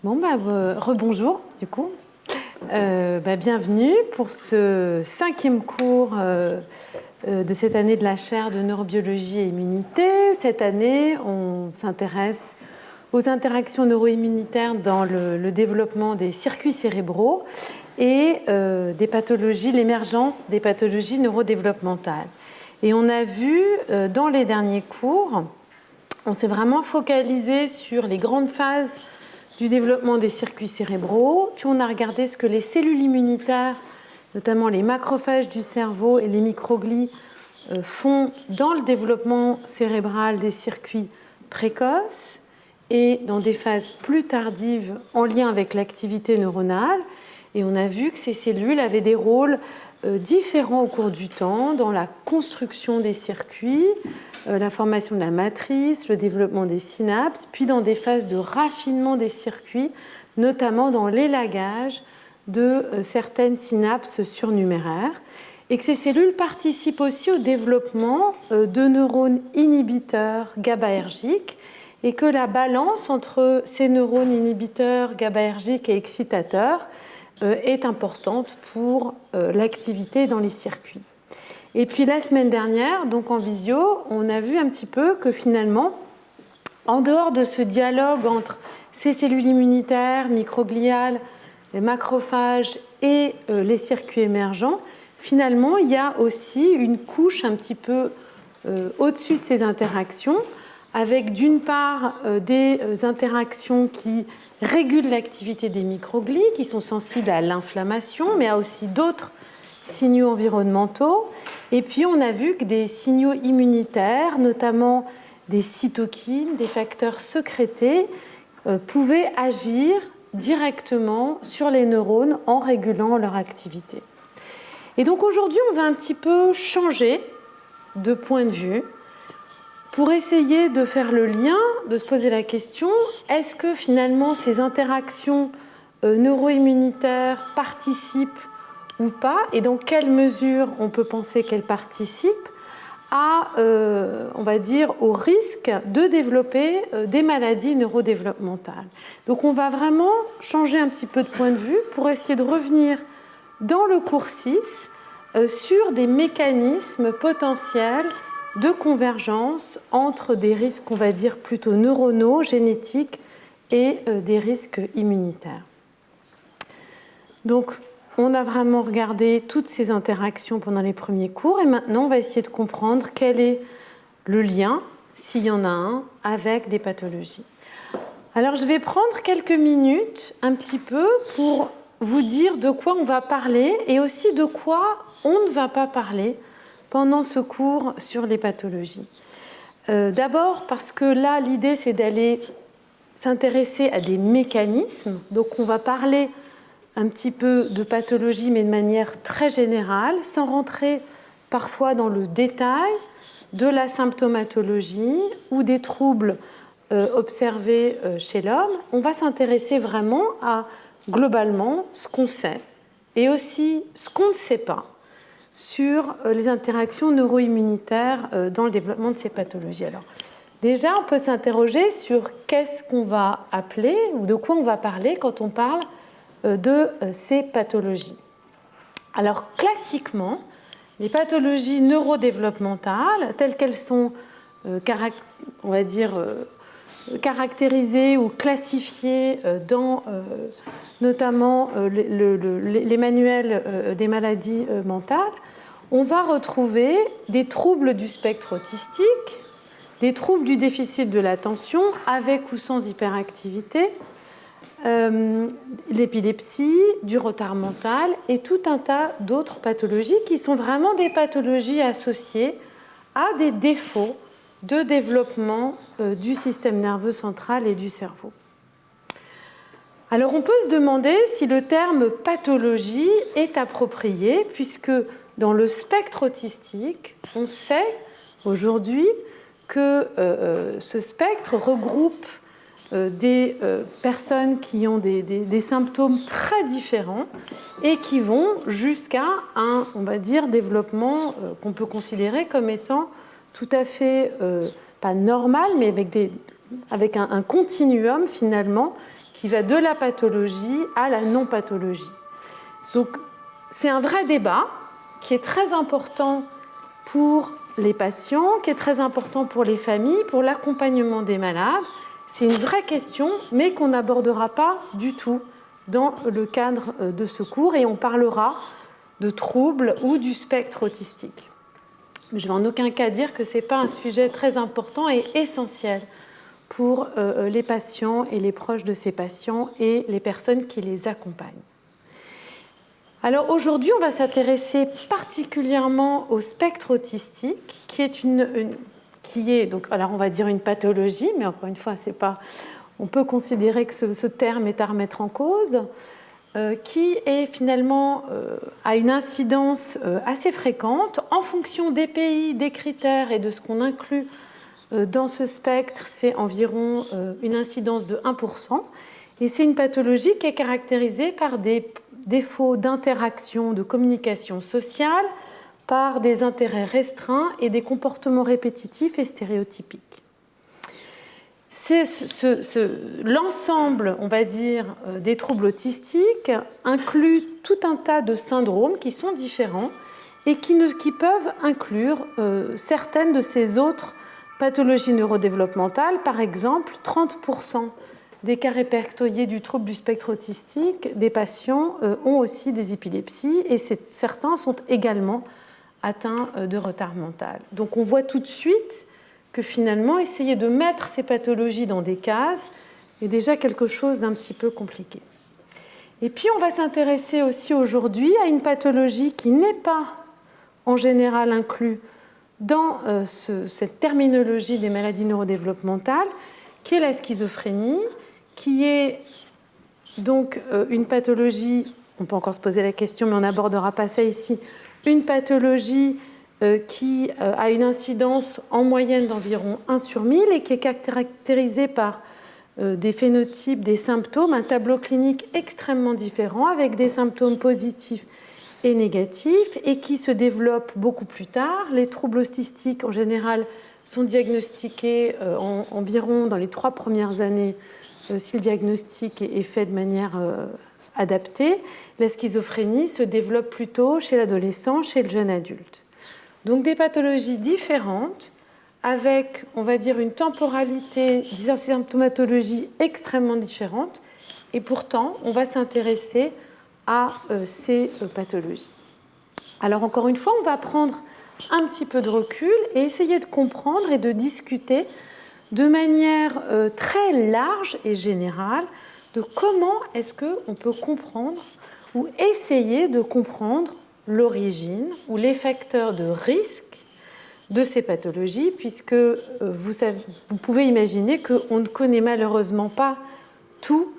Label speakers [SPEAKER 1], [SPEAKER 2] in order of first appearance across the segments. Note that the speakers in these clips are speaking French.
[SPEAKER 1] Rebonjour du coup. Bienvenue pour ce 5e cours de cette année de la chaire de neurobiologie et immunité. Cette année, on s'intéresse aux interactions neuroimmunitaires dans le développement des circuits cérébraux et des pathologies, l'émergence des pathologies neurodéveloppementales. Et on a vu dans les derniers cours, on s'est vraiment focalisé sur les grandes phases du développement des circuits cérébraux, puis on a regardé ce que les cellules immunitaires, notamment les macrophages du cerveau et les microglies, font dans le développement cérébral des circuits précoces et dans des phases plus tardives en lien avec l'activité neuronale. Et on a vu que ces cellules avaient des rôles différents au cours du temps dans la construction des circuits, la formation de la matrice, le développement des synapses, puis dans des phases de raffinement des circuits, notamment dans l'élagage de certaines synapses surnuméraires, et que ces cellules participent aussi au développement de neurones inhibiteurs GABAergiques, et que la balance entre ces neurones inhibiteurs GABAergiques et excitateurs est importante pour l'activité dans les circuits. Et puis la semaine dernière, donc en visio, on a vu un petit peu que finalement, en dehors de ce dialogue entre ces cellules immunitaires, microgliales, les macrophages et les circuits émergents, finalement, il y a aussi une couche un petit peu au-dessus de ces interactions, avec d'une part des interactions qui régulent l'activité des microglies, qui sont sensibles à l'inflammation, mais à aussi d'autres signaux environnementaux. Et puis on a vu que des signaux immunitaires, notamment des cytokines, des facteurs sécrétés, pouvaient agir directement sur les neurones en régulant leur activité. Et donc aujourd'hui, on va un petit peu changer de point de vue pour essayer de faire le lien, de se poser la question, est-ce que finalement ces interactions neuroimmunitaires participent ou pas, et dans quelle mesure on peut penser qu'elles participent à, on va dire, au risque de développer des maladies neurodéveloppementales. Donc on va vraiment changer un petit peu de point de vue pour essayer de revenir dans le cours 6 sur des mécanismes potentiels de convergence entre des risques, on va dire, plutôt neuronaux, génétiques et des risques immunitaires. Donc, on a vraiment regardé toutes ces interactions pendant les premiers cours et maintenant, on va essayer de comprendre quel est le lien, s'il y en a un, avec des pathologies. Alors, je vais prendre quelques minutes, un petit peu, pour vous dire de quoi on va parler et aussi de quoi on ne va pas parler pendant ce cours sur les pathologies. D'abord parce que là, l'idée, c'est d'aller s'intéresser à des mécanismes. Donc, on va parler un petit peu de pathologie, mais de manière très générale, sans rentrer parfois dans le détail de la symptomatologie ou des troubles observés chez l'homme. On va s'intéresser vraiment à, globalement, ce qu'on sait et aussi ce qu'on ne sait pas sur les interactions neuroimmunitaires dans le développement de ces pathologies. Alors, déjà, on peut s'interroger sur qu'est-ce qu'on va appeler ou de quoi on va parler quand on parle de ces pathologies. Alors, classiquement, les pathologies neurodéveloppementales, telles qu'elles sont, on va dire, caractérisées ou classifiées dans notamment les manuels des maladies mentales, on va retrouver des troubles du spectre autistique, des troubles du déficit de l'attention avec ou sans hyperactivité, l'épilepsie, du retard mental et tout un tas d'autres pathologies qui sont vraiment des pathologies associées à des défauts de développement du système nerveux central et du cerveau. Alors on peut se demander si le terme pathologie est approprié puisque dans le spectre autistique, on sait aujourd'hui que ce spectre regroupe des personnes qui ont des symptômes très différents et qui vont jusqu'à un, on va dire, développement qu'on peut considérer comme étant tout à fait, pas normal, mais avec un continuum finalement qui va de la pathologie à la non-pathologie. Donc, c'est un vrai débat qui est très important pour les patients, qui est très important pour les familles, pour l'accompagnement des malades. C'est une vraie question, mais qu'on n'abordera pas du tout dans le cadre de ce cours, et on parlera de troubles ou du spectre autistique. Je ne vais en aucun cas dire que ce n'est pas un sujet très important et essentiel pour les patients et les proches de ces patients et les personnes qui les accompagnent. Alors aujourd'hui, on va s'intéresser particulièrement au spectre autistique, qui est donc, alors on va dire une pathologie, mais encore une fois, c'est pas, on peut considérer que ce terme est à remettre en cause, qui est finalement a une incidence assez fréquente en fonction des pays, des critères et de ce qu'on inclut dans ce spectre. C'est environ une incidence de 1%, et c'est une pathologie qui est caractérisée par des défauts d'interaction, de communication sociale, par des intérêts restreints et des comportements répétitifs et stéréotypiques. L'ensemble, on va dire, des troubles autistiques inclut tout un tas de syndromes qui sont différents et qui peuvent inclure certaines de ces autres pathologies neurodéveloppementales. Par exemple, 30% des cas répertoriés du trouble du spectre autistique des patients ont aussi des épilepsies, et certains sont également atteints de retard mental. Donc on voit tout de suite que finalement, essayer de mettre ces pathologies dans des cases est déjà quelque chose d'un petit peu compliqué. Et puis, on va s'intéresser aussi aujourd'hui à une pathologie qui n'est pas en général inclue dans cette terminologie des maladies neurodéveloppementales, qui est la schizophrénie, qui est donc une pathologie, on peut encore se poser la question, mais on n'abordera pas ça ici, une pathologie qui a une incidence en moyenne d'environ 1 sur 1000 et qui est caractérisée par des phénotypes, des symptômes, un tableau clinique extrêmement différent avec des symptômes positifs et négatifs et qui se développe beaucoup plus tard. Les troubles autistiques en général sont diagnostiqués environ dans les 3 premières années si le diagnostic est fait de manière adaptée. La schizophrénie se développe plutôt chez l'adolescent, chez le jeune adulte. Donc des pathologies différentes avec, on va dire, une temporalité, des symptomatologies extrêmement différentes, et pourtant, on va s'intéresser à ces pathologies. Alors encore une fois, on va prendre un petit peu de recul et essayer de comprendre et de discuter de manière très large et générale de comment est-ce qu'on peut comprendre ou essayer de comprendre l'origine ou les facteurs de risque de ces pathologies, puisque vous pouvez imaginer qu'on ne connaît malheureusement pas tout,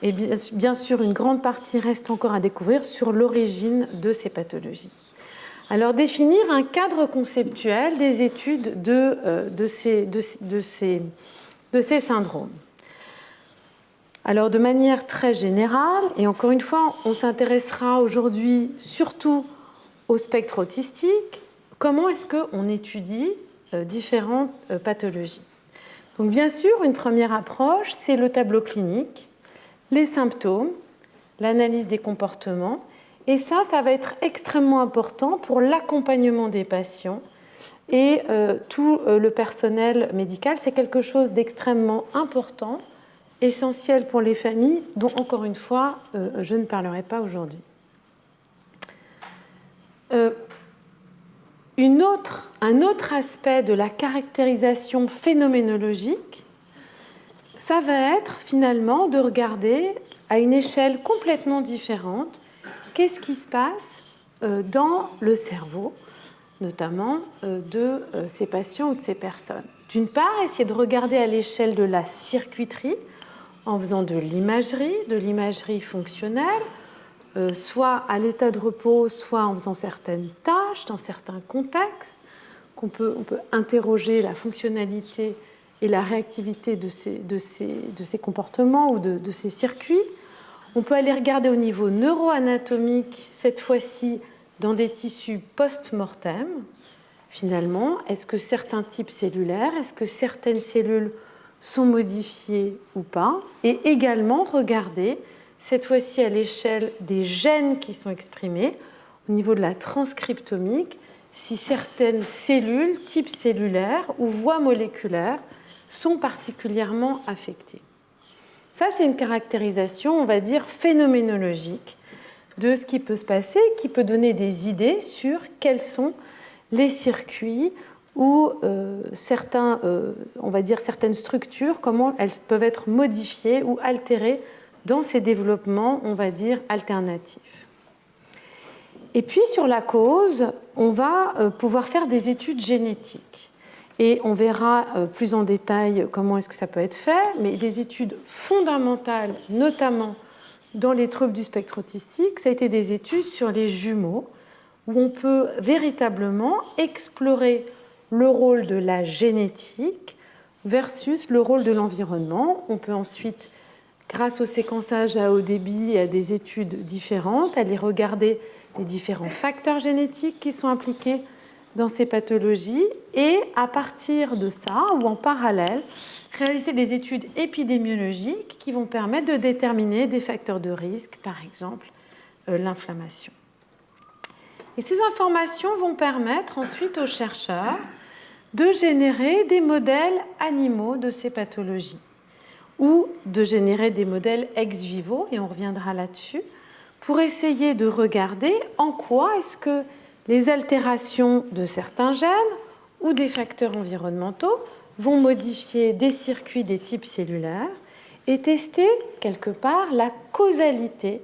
[SPEAKER 1] et bien sûr une grande partie reste encore à découvrir sur l'origine de ces pathologies. Alors définir un cadre conceptuel des études de ces syndromes. Alors de manière très générale, et encore une fois, on s'intéressera aujourd'hui surtout au spectre autistique, comment est-ce qu'on étudie différentes pathologies. Donc bien sûr, une première approche, c'est le tableau clinique, les symptômes, l'analyse des comportements, et ça va être extrêmement important pour l'accompagnement des patients et tout le personnel médical. C'est quelque chose d'extrêmement important, essentiel pour les familles, dont encore une fois, je ne parlerai pas aujourd'hui. Un autre aspect de la caractérisation phénoménologique, ça va être finalement de regarder à une échelle complètement différente qu'est-ce qui se passe dans le cerveau, notamment de ces patients ou de ces personnes. D'une part, essayer de regarder à l'échelle de la circuiterie en faisant de l'imagerie fonctionnelle, soit à l'état de repos, soit en faisant certaines tâches dans certains contextes, on peut interroger la fonctionnalité et la réactivité de ces comportements ou de ces circuits. On peut aller regarder au niveau neuroanatomique, cette fois-ci dans des tissus post-mortem. Finalement, est-ce que certains types cellulaires, est-ce que certaines cellules sont modifiés ou pas, et également regarder, cette fois-ci à l'échelle des gènes qui sont exprimés, au niveau de la transcriptomique, si certaines cellules, types cellulaires ou voies moléculaires sont particulièrement affectées. Ça, c'est une caractérisation, on va dire, phénoménologique de ce qui peut se passer, qui peut donner des idées sur quels sont les circuits ou on va dire certaines structures, comment elles peuvent être modifiées ou altérées dans ces développements, on va dire, alternatifs. Et puis sur la cause, on va pouvoir faire des études génétiques. Et on verra plus en détail comment est-ce que ça peut être fait, mais des études fondamentales, notamment dans les troubles du spectre autistique, ça a été des études sur les jumeaux, où on peut véritablement explorer le rôle de la génétique versus le rôle de l'environnement. On peut ensuite, grâce au séquençage à haut débit et à des études différentes, aller regarder les différents facteurs génétiques qui sont impliqués dans ces pathologies et à partir de ça, ou en parallèle, réaliser des études épidémiologiques qui vont permettre de déterminer des facteurs de risque, par exemple l'inflammation. Et ces informations vont permettre ensuite aux chercheurs de générer des modèles animaux de ces pathologies ou de générer des modèles ex vivo, et on reviendra là-dessus, pour essayer de regarder en quoi est-ce que les altérations de certains gènes ou des facteurs environnementaux vont modifier des circuits des types cellulaires et tester quelque part la causalité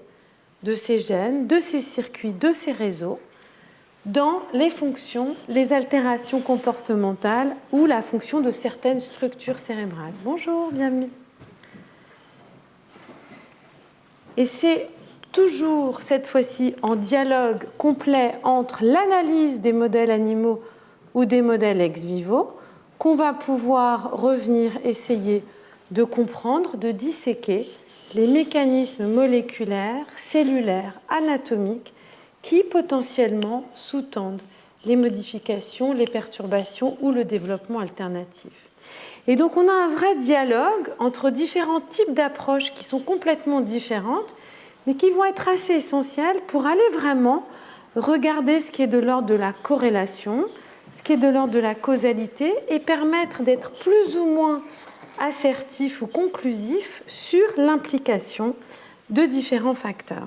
[SPEAKER 1] de ces gènes, de ces circuits, de ces réseaux dans les fonctions, les altérations comportementales ou la fonction de certaines structures cérébrales. Bonjour, bienvenue. Et c'est toujours cette fois-ci en dialogue complet entre l'analyse des modèles animaux ou des modèles ex vivo qu'on va pouvoir revenir essayer de comprendre, de disséquer les mécanismes moléculaires, cellulaires, anatomiques qui potentiellement sous-tendent les modifications, les perturbations ou le développement alternatif. Et donc on a un vrai dialogue entre différents types d'approches qui sont complètement différentes, mais qui vont être assez essentielles pour aller vraiment regarder ce qui est de l'ordre de la corrélation, ce qui est de l'ordre de la causalité, et permettre d'être plus ou moins assertif ou conclusif sur l'implication de différents facteurs.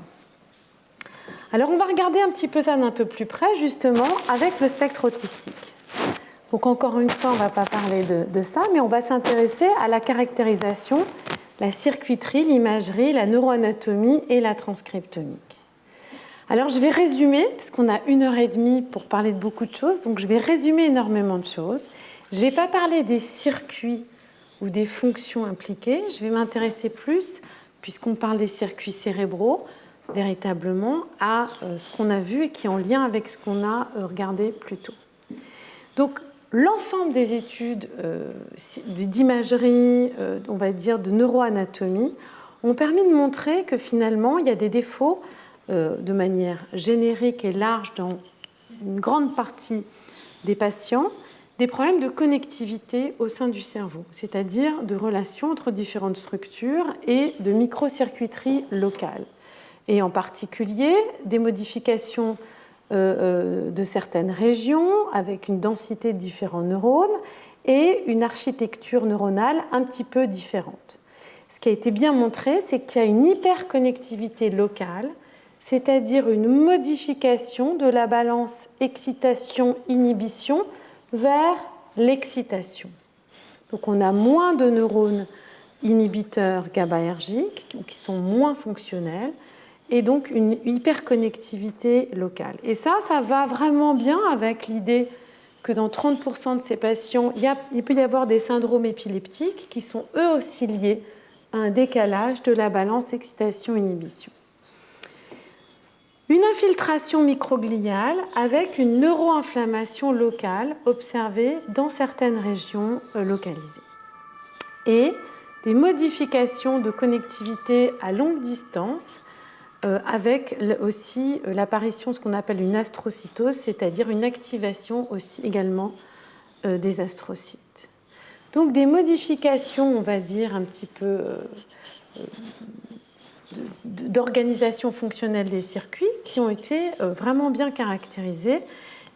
[SPEAKER 1] Alors on va regarder un petit peu ça d'un peu plus près, justement, avec le spectre autistique. Donc encore une fois, on ne va pas parler de ça, mais on va s'intéresser à la caractérisation, la circuiterie, l'imagerie, la neuroanatomie et la transcriptomique. Alors je vais résumer, parce qu'on a 1h30 pour parler de beaucoup de choses, donc je vais résumer énormément de choses. Je ne vais pas parler des circuits ou des fonctions impliquées, je vais m'intéresser plus, puisqu'on parle des circuits cérébraux, véritablement à ce qu'on a vu et qui est en lien avec ce qu'on a regardé plus tôt. Donc l'ensemble des études d'imagerie, on va dire de neuroanatomie, ont permis de montrer que finalement il y a des défauts de manière générique et large dans une grande partie des patients, des problèmes de connectivité au sein du cerveau, c'est-à-dire de relations entre différentes structures et de microcircuiterie locale. Et en particulier des modifications de certaines régions avec une densité de différents neurones et une architecture neuronale un petit peu différente. Ce qui a été bien montré, c'est qu'il y a une hyperconnectivité locale, c'est-à-dire une modification de la balance excitation-inhibition vers l'excitation. Donc on a moins de neurones inhibiteurs GABAergiques, qui sont moins fonctionnels, et donc une hyperconnectivité locale. Et ça va vraiment bien avec l'idée que dans 30% de ces patients, il peut y avoir des syndromes épileptiques qui sont eux aussi liés à un décalage de la balance excitation-inhibition. Une infiltration microgliale avec une neuroinflammation locale observée dans certaines régions localisées. Et des modifications de connectivité à longue distance avec aussi l'apparition de ce qu'on appelle une astrocytose, c'est-à-dire une activation aussi également des astrocytes. Donc des modifications, on va dire, un petit peu d'organisation fonctionnelle des circuits qui ont été vraiment bien caractérisées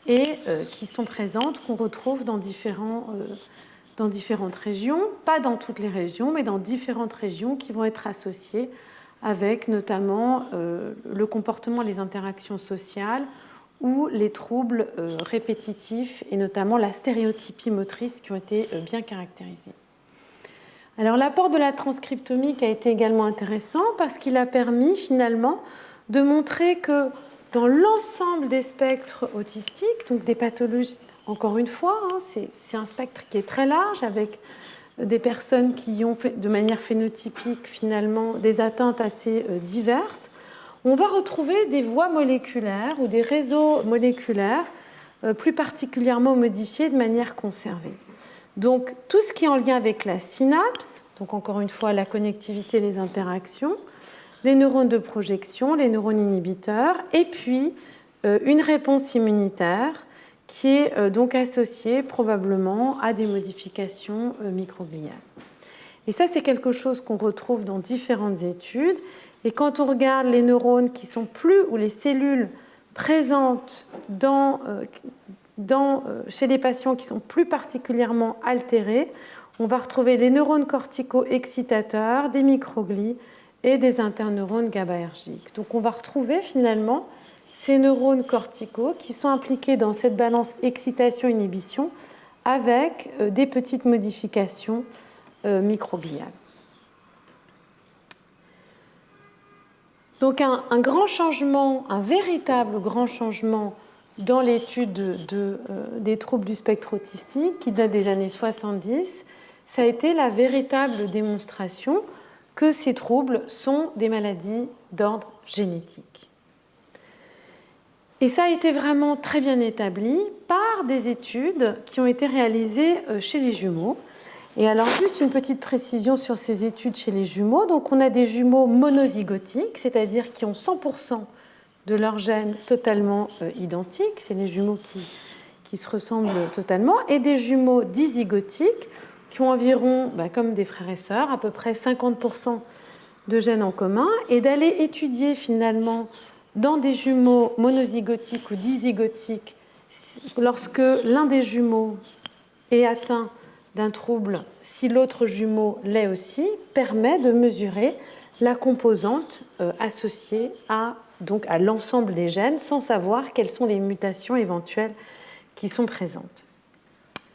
[SPEAKER 1] et qui sont présentes, qu'on retrouve dans différentes régions, pas dans toutes les régions, mais dans différentes régions qui vont être associées avec notamment le comportement, les interactions sociales ou les troubles répétitifs et notamment la stéréotypie motrice qui ont été bien caractérisés. Alors l'apport de la transcriptomique a été également intéressant parce qu'il a permis finalement de montrer que dans l'ensemble des spectres autistiques, donc des pathologies, encore une fois, c'est un spectre qui est très large avec des personnes qui ont de manière phénotypique finalement des atteintes assez diverses, on va retrouver des voies moléculaires ou des réseaux moléculaires plus particulièrement modifiés de manière conservée. Donc tout ce qui est en lien avec la synapse, donc encore une fois la connectivité, les interactions, les neurones de projection, les neurones inhibiteurs, et puis une réponse immunitaire qui est donc associée probablement à des modifications microgliales. Et ça, c'est quelque chose qu'on retrouve dans différentes études. Et quand on regarde les neurones qui sont plus, ou les cellules présentes chez les patients qui sont plus particulièrement altérés, on va retrouver les neurones cortico-excitateurs, des microglies et des interneurones GABAergiques. Donc on va retrouver finalement ces neurones corticaux qui sont impliqués dans cette balance excitation-inhibition avec des petites modifications microgliales. Donc un grand changement, un véritable grand changement dans l'étude des troubles du spectre autistique qui date des années 70, ça a été la véritable démonstration que ces troubles sont des maladies d'ordre génétique. Et ça a été vraiment très bien établi par des études qui ont été réalisées chez les jumeaux. Et alors, juste une petite précision sur ces études chez les jumeaux. Donc, on a des jumeaux monozygotiques, c'est-à-dire qui ont 100% de leurs gènes totalement identiques. C'est les jumeaux qui se ressemblent totalement. Et des jumeaux dizygotiques qui ont environ, comme des frères et sœurs, à peu près 50% de gènes en commun. Et d'aller étudier finalement dans des jumeaux monozygotiques ou dizygotiques, lorsque l'un des jumeaux est atteint d'un trouble, si l'autre jumeau l'est aussi, permet de mesurer la composante associée à l'ensemble des gènes sans savoir quelles sont les mutations éventuelles qui sont présentes.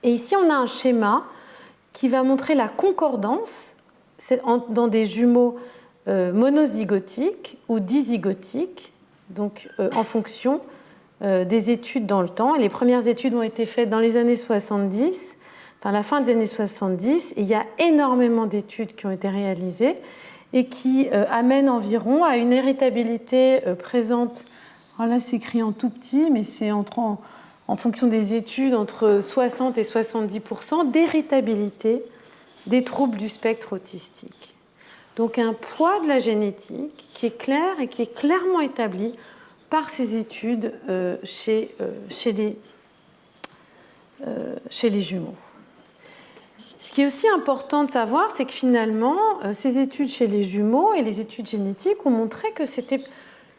[SPEAKER 1] Et ici, on a un schéma qui va montrer la concordance dans des jumeaux monozygotiques ou dizygotiques, donc en fonction des études dans le temps. Les premières études ont été faites dans les années 70, enfin la fin des années 70, et il y a énormément d'études qui ont été réalisées et qui amènent environ à une héritabilité présente. Alors là, c'est écrit en tout petit, mais c'est en fonction des études entre 60 et 70% d'héritabilité des troubles du spectre autistique. Donc un poids de la génétique qui est clair et qui est clairement établi par ces études chez les jumeaux. Ce qui est aussi important de savoir, c'est que finalement, ces études chez les jumeaux et les études génétiques ont montré que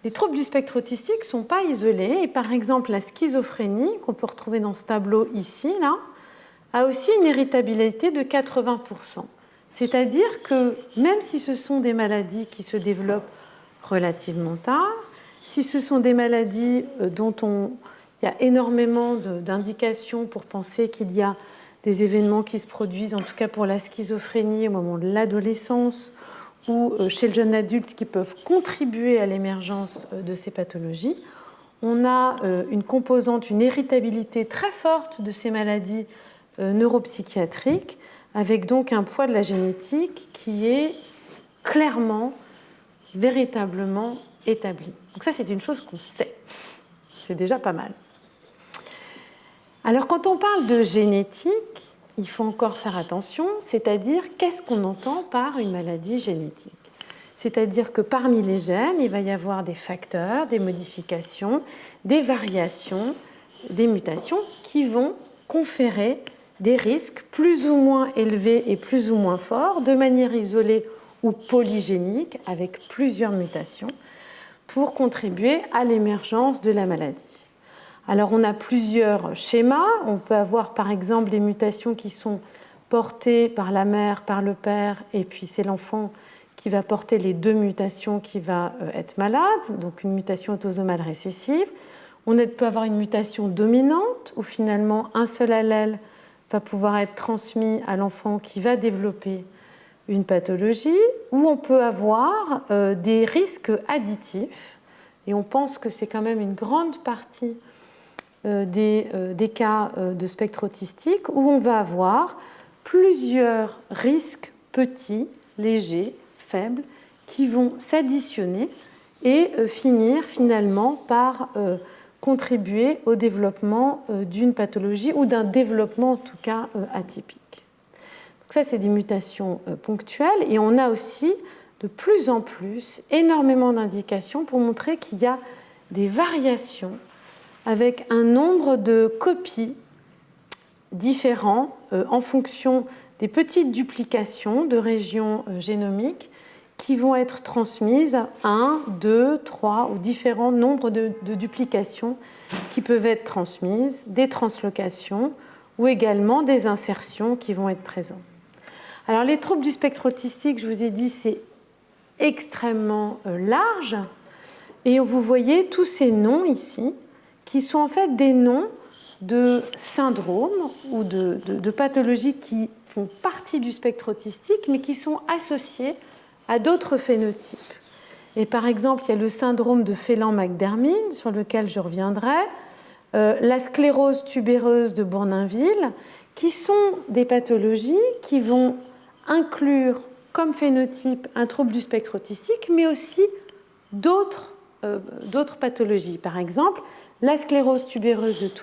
[SPEAKER 1] les troubles du spectre autistique ne sont pas isolés. Et par exemple, la schizophrénie, qu'on peut retrouver dans ce tableau ici, là, a aussi une héritabilité de 80%. C'est-à-dire que même si ce sont des maladies qui se développent relativement tard, si ce sont des maladies dont il y a énormément d'indications pour penser qu'il y a des événements qui se produisent, en tout cas pour la schizophrénie au moment de l'adolescence ou chez le jeune adulte qui peuvent contribuer à l'émergence de ces pathologies, on a une composante, une héritabilité très forte de ces maladies neuropsychiatriques, avec donc un poids de la génétique qui est clairement, véritablement établi. Donc ça, c'est une chose qu'on sait. C'est déjà pas mal. Alors, quand on parle de génétique, il faut encore faire attention, c'est-à-dire qu'est-ce qu'on entend par une maladie génétique ? C'est-à-dire que parmi les gènes, il va y avoir des facteurs, des modifications, des variations, des mutations qui vont conférer des risques plus ou moins élevés et plus ou moins forts, de manière isolée ou polygénique, avec plusieurs mutations, pour contribuer à l'émergence de la maladie. Alors on a plusieurs schémas. On peut avoir par exemple des mutations qui sont portées par la mère, par le père, et puis c'est l'enfant qui va porter les deux mutations qui va être malade, donc une mutation autosomale récessive. On peut avoir une mutation dominante, où finalement un seul allèle va pouvoir être transmis à l'enfant qui va développer une pathologie, ou on peut avoir des risques additifs, et on pense que c'est quand même une grande partie des cas de spectre autistique, où on va avoir plusieurs risques petits, légers, faibles, qui vont s'additionner et finir finalement par contribuer au développement d'une pathologie ou d'un développement en tout cas atypique. Donc ça, c'est des mutations ponctuelles, et on a aussi de plus en plus énormément d'indications pour montrer qu'il y a des variations avec un nombre de copies différents en fonction des petites duplications de régions génomiques qui vont être transmises, 1, 2, 3 ou différents nombres de duplications qui peuvent être transmises, des translocations ou également des insertions qui vont être présentes. Alors les troubles du spectre autistique, je vous ai dit, c'est extrêmement large, et vous voyez tous ces noms ici qui sont en fait des noms de syndromes ou de pathologies qui font partie du spectre autistique mais qui sont associés à d'autres phénotypes. Et par exemple, il y a le syndrome de Phelan-McDermid, sur lequel je reviendrai, la sclérose tubéreuse de Bournonville, qui sont des pathologies qui vont inclure comme phénotype un trouble du spectre autistique, mais aussi d'autres pathologies. Par exemple, la sclérose tubéreuse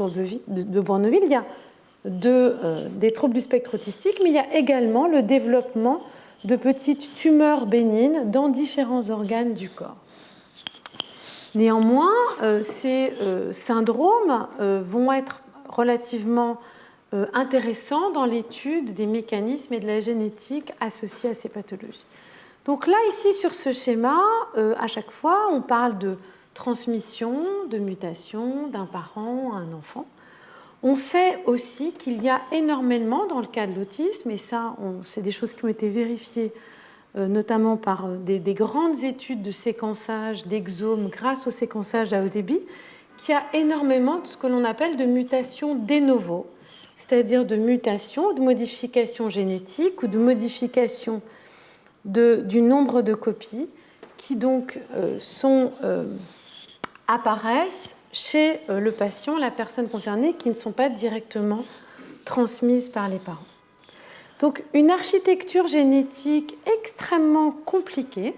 [SPEAKER 1] de Bournonville, il y a des troubles du spectre autistique, mais il y a également le développement de petites tumeurs bénignes dans différents organes du corps. Néanmoins, ces syndromes vont être relativement intéressants dans l'étude des mécanismes et de la génétique associés à ces pathologies. Donc là, ici, sur ce schéma, à chaque fois, on parle de transmission, de mutation d'un parent à un enfant. On sait aussi qu'il y a énormément, dans le cas de l'autisme, et ça, c'est des choses qui ont été vérifiées notamment par des grandes études de séquençage d'exomes grâce au séquençage à haut débit, qu'il y a énormément de ce que l'on appelle de mutations de novo, c'est-à-dire de mutations, de modifications génétiques ou de modifications du nombre de copies qui donc apparaissent chez le patient, la personne concernée, qui ne sont pas directement transmises par les parents. Donc une architecture génétique extrêmement compliquée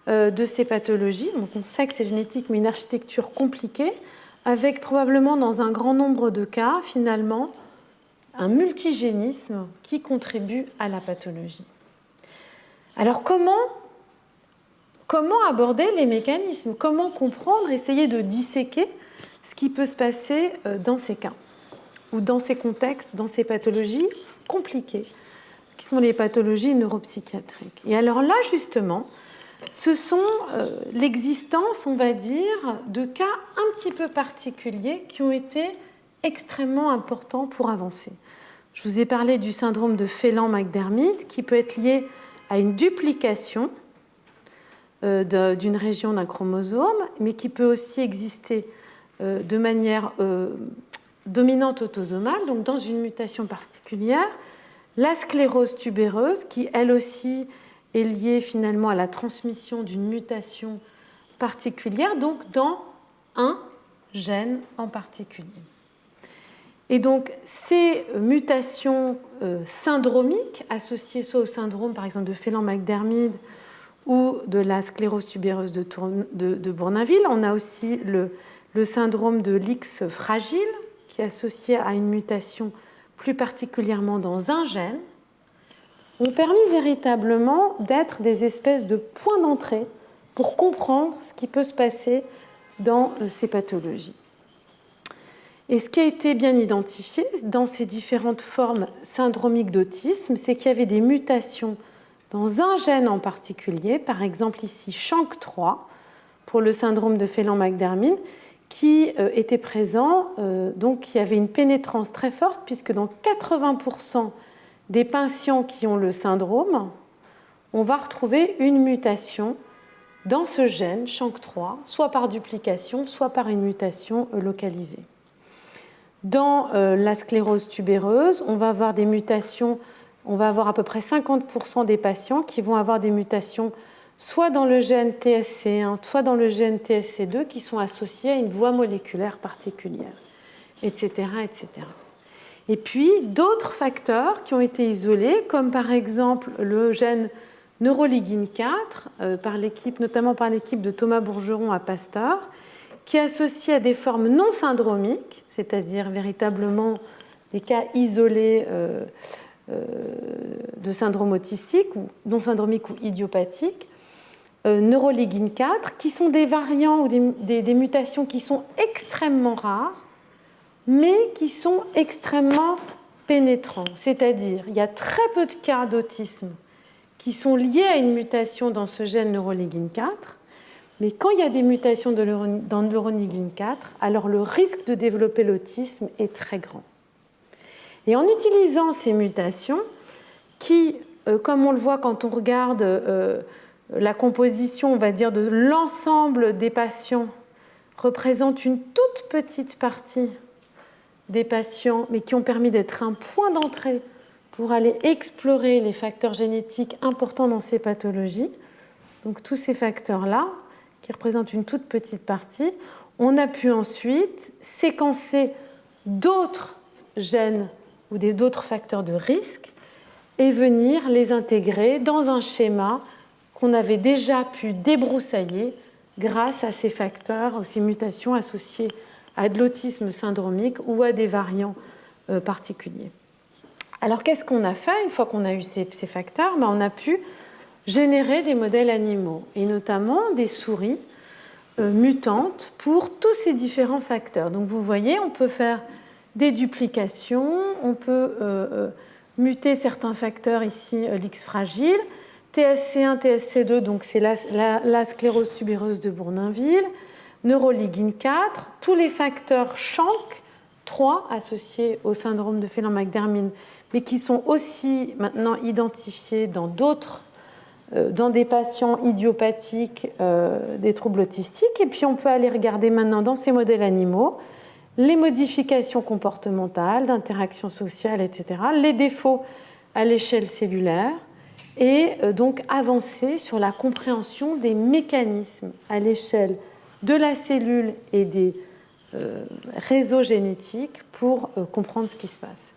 [SPEAKER 1] de ces pathologies. Donc on sait que c'est génétique, mais une architecture compliquée, avec probablement dans un grand nombre de cas, finalement, un multigénisme qui contribue à la pathologie. Alors comment aborder les mécanismes? Comment comprendre, essayer de disséquer ce qui peut se passer dans ces cas, ou dans ces contextes, dans ces pathologies compliquées, qui sont les pathologies neuropsychiatriques. Et alors là, justement, ce sont l'existence, on va dire, de cas un petit peu particuliers qui ont été extrêmement importants pour avancer. Je vous ai parlé du syndrome de Phelan-McDermid, qui peut être lié à une duplication d'une région d'un chromosome, mais qui peut aussi exister de manière dominante autosomale, donc dans une mutation particulière. La sclérose tubéreuse, qui elle aussi est liée finalement à la transmission d'une mutation particulière, donc dans un gène en particulier. Et donc ces mutations syndromiques associées soit au syndrome par exemple de Phelan-McDermid ou de la sclérose tubéreuse de Bournonville, on a aussi le syndrome de l'X fragile qui est associé à une mutation plus particulièrement dans un gène, ont permis véritablement d'être des espèces de points d'entrée pour comprendre ce qui peut se passer dans ces pathologies. Et ce qui a été bien identifié dans ces différentes formes syndromiques d'autisme, c'est qu'il y avait des mutations dans un gène en particulier, par exemple ici SHANK3, pour le syndrome de Phelan-McDermid, qui était présent, donc qui avait une pénétrance très forte, puisque dans 80% des patients qui ont le syndrome, on va retrouver une mutation dans ce gène SHANK3, soit par duplication, soit par une mutation localisée. Dans la sclérose tubéreuse, on va avoir des mutations, on va avoir à peu près 50% des patients qui vont avoir des mutations soit dans le gène TSC1, soit dans le gène TSC2, qui sont associés à une voie moléculaire particulière, etc., etc. Et puis, d'autres facteurs qui ont été isolés, comme par exemple le gène neuroligine 4, notamment par l'équipe de Thomas Bourgeron à Pasteur, qui est associé à des formes non syndromiques, c'est-à-dire véritablement des cas isolés de syndrome autistique, ou non syndromique ou idiopathique, neuroligine 4, qui sont des variants ou des mutations qui sont extrêmement rares, mais qui sont extrêmement pénétrants. C'est-à-dire, il y a très peu de cas d'autisme qui sont liés à une mutation dans ce gène neuroligine 4, mais quand il y a des mutations dans neuroligine 4, alors le risque de développer l'autisme est très grand. Et en utilisant ces mutations, qui, comme on le voit quand on regarde la composition, on va dire, de l'ensemble des patients, représente une toute petite partie des patients, mais qui ont permis d'être un point d'entrée pour aller explorer les facteurs génétiques importants dans ces pathologies. Donc tous ces facteurs-là, qui représentent une toute petite partie, on a pu ensuite séquencer d'autres gènes ou d'autres facteurs de risque et venir les intégrer dans un schéma qu'on avait déjà pu débroussailler grâce à ces facteurs, ou ces mutations associées à de l'autisme syndromique ou à des variants particuliers. Alors qu'est-ce qu'on a fait une fois qu'on a eu ces facteurs? On a pu générer des modèles animaux, et notamment des souris mutantes pour tous ces différents facteurs. Donc vous voyez, on peut faire des duplications, on peut muter certains facteurs ici, l'X fragile, TSC1, TSC2, donc c'est la sclérose tubéreuse de Bournonville, neuroligine 4, tous les facteurs SHANK3 associés au syndrome de Phelan-McDermid, mais qui sont aussi maintenant identifiés dans des patients idiopathiques, des troubles autistiques. Et puis on peut aller regarder maintenant dans ces modèles animaux les modifications comportementales, d'interaction sociale, etc., les défauts à l'échelle cellulaire, et donc avancer sur la compréhension des mécanismes à l'échelle de la cellule et des réseaux génétiques pour comprendre ce qui se passe.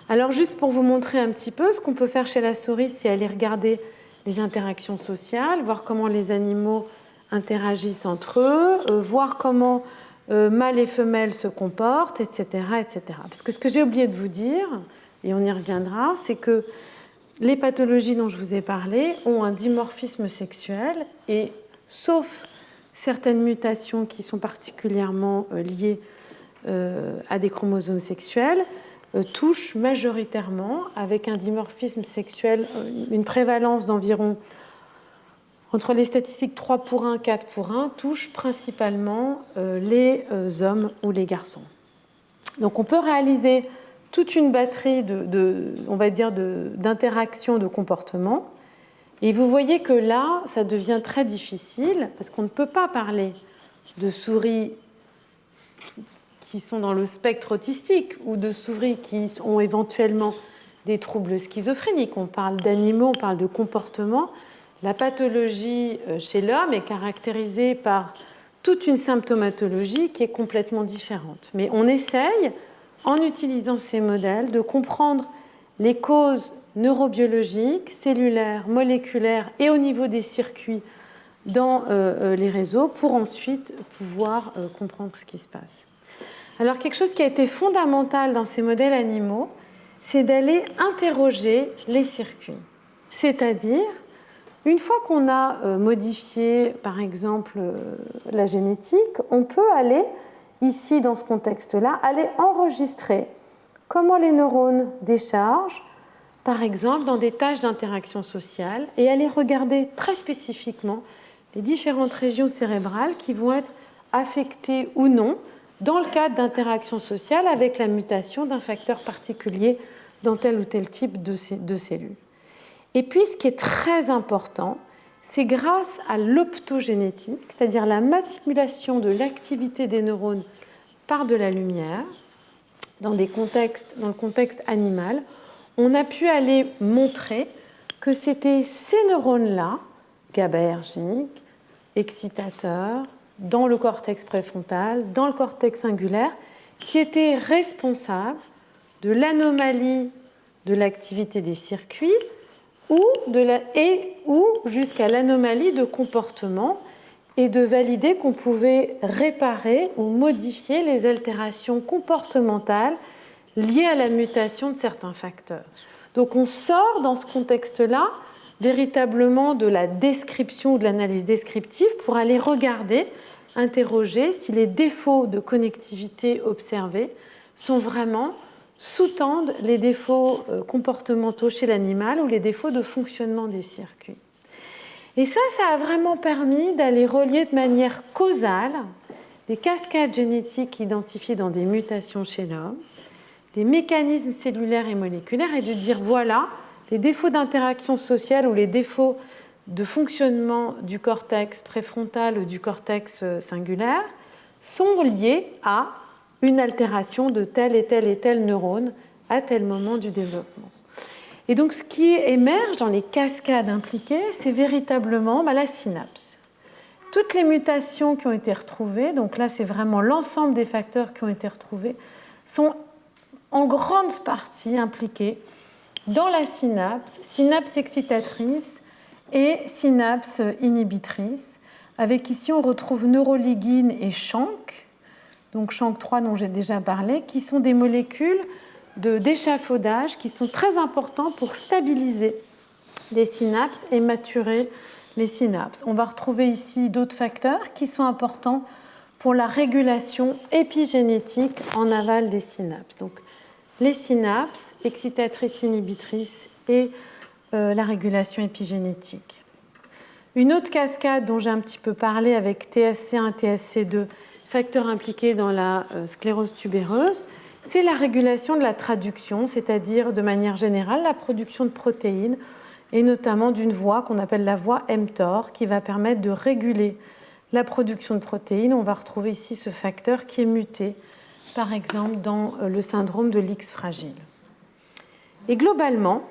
[SPEAKER 1] Alors juste pour vous montrer un petit peu, ce qu'on peut faire chez la souris, c'est aller regarder les interactions sociales, voir comment les animaux interagissent entre eux, voir comment mâles et femelles se comportent, etc., etc. Parce que ce que j'ai oublié de vous dire, et on y reviendra, c'est que les pathologies dont je vous ai parlé ont un dimorphisme sexuel, et sauf certaines mutations qui sont particulièrement liées à des chromosomes sexuels, touchent majoritairement, avec un dimorphisme sexuel, une prévalence d'environ, entre les statistiques 3 pour 1, 4 pour 1, touchent principalement les hommes ou les garçons. Donc on peut réaliser toute une batterie d'interactions de comportement. Et vous voyez que là, ça devient très difficile, parce qu'on ne peut pas parler de souris qui sont dans le spectre autistique ou de souris qui ont éventuellement des troubles schizophréniques. On parle d'animaux, on parle de comportement. La pathologie chez l'homme est caractérisée par toute une symptomatologie qui est complètement différente. Mais on essaye, en utilisant ces modèles, de comprendre les causes neurobiologiques, cellulaires, moléculaires et au niveau des circuits dans les réseaux pour ensuite pouvoir comprendre ce qui se passe. Alors quelque chose qui a été fondamental dans ces modèles animaux, c'est d'aller interroger les circuits. C'est-à-dire, une fois qu'on a modifié, par exemple, la génétique, on peut aller ici, dans ce contexte-là, aller enregistrer comment les neurones déchargent, par exemple, dans des tâches d'interaction sociale, et aller regarder très spécifiquement les différentes régions cérébrales qui vont être affectées ou non dans le cadre d'interaction sociale avec la mutation d'un facteur particulier dans tel ou tel type de cellules. Et puis, ce qui est très important, c'est grâce à l'optogénétique, c'est-à-dire la manipulation de l'activité des neurones par de la lumière, dans le contexte animal, on a pu aller montrer que c'était ces neurones-là, GABAergiques, excitateurs, dans le cortex préfrontal, dans le cortex cingulaire, qui étaient responsables de l'anomalie de l'activité des circuits ou jusqu'à l'anomalie de comportement, et de valider qu'on pouvait réparer ou modifier les altérations comportementales liées à la mutation de certains facteurs. Donc on sort dans ce contexte-là véritablement de la description ou de l'analyse descriptive pour aller regarder, interroger si les défauts de connectivité observés sont vraiment sous-tendent les défauts comportementaux chez l'animal ou les défauts de fonctionnement des circuits. Et ça a vraiment permis d'aller relier de manière causale des cascades génétiques identifiées dans des mutations chez l'homme, des mécanismes cellulaires et moléculaires, et de dire voilà, les défauts d'interaction sociale ou les défauts de fonctionnement du cortex préfrontal ou du cortex cingulaire sont liés à une altération de tel et tel et tel neurone à tel moment du développement. Et donc ce qui émerge dans les cascades impliquées, c'est véritablement la synapse. Toutes les mutations qui ont été retrouvées, donc là c'est vraiment l'ensemble des facteurs qui ont été retrouvés, sont en grande partie impliqués dans la synapse excitatrice et synapse inhibitrice, avec ici on retrouve neuroligine et SHANK, donc SHANK3 dont j'ai déjà parlé, qui sont des molécules d'échafaudage qui sont très importants pour stabiliser les synapses et maturer les synapses. On va retrouver ici d'autres facteurs qui sont importants pour la régulation épigénétique en aval des synapses. Donc, les synapses, excitatrices, inhibitrices et la régulation épigénétique. Une autre cascade dont j'ai un petit peu parlé avec TSC1, TSC2, facteurs impliqués dans la sclérose tubéreuse, c'est la régulation de la traduction, c'est-à-dire de manière générale la production de protéines et notamment d'une voie qu'on appelle la voie mTOR qui va permettre de réguler la production de protéines. On va retrouver ici ce facteur qui est muté, par exemple dans le syndrome de l'X fragile. Et globalement,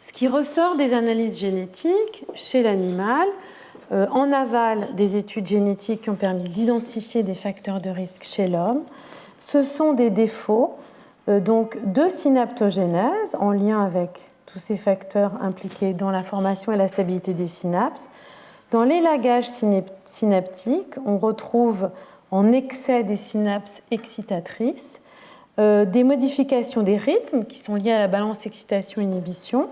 [SPEAKER 1] ce qui ressort des analyses génétiques chez l'animal, en aval des études génétiques qui ont permis d'identifier des facteurs de risque chez l'homme, ce sont des défauts donc de synaptogénèse en lien avec tous ces facteurs impliqués dans la formation et la stabilité des synapses. Dans l'élagage synaptique, on retrouve en excès des synapses excitatrices, des modifications des rythmes qui sont liées à la balance excitation-inhibition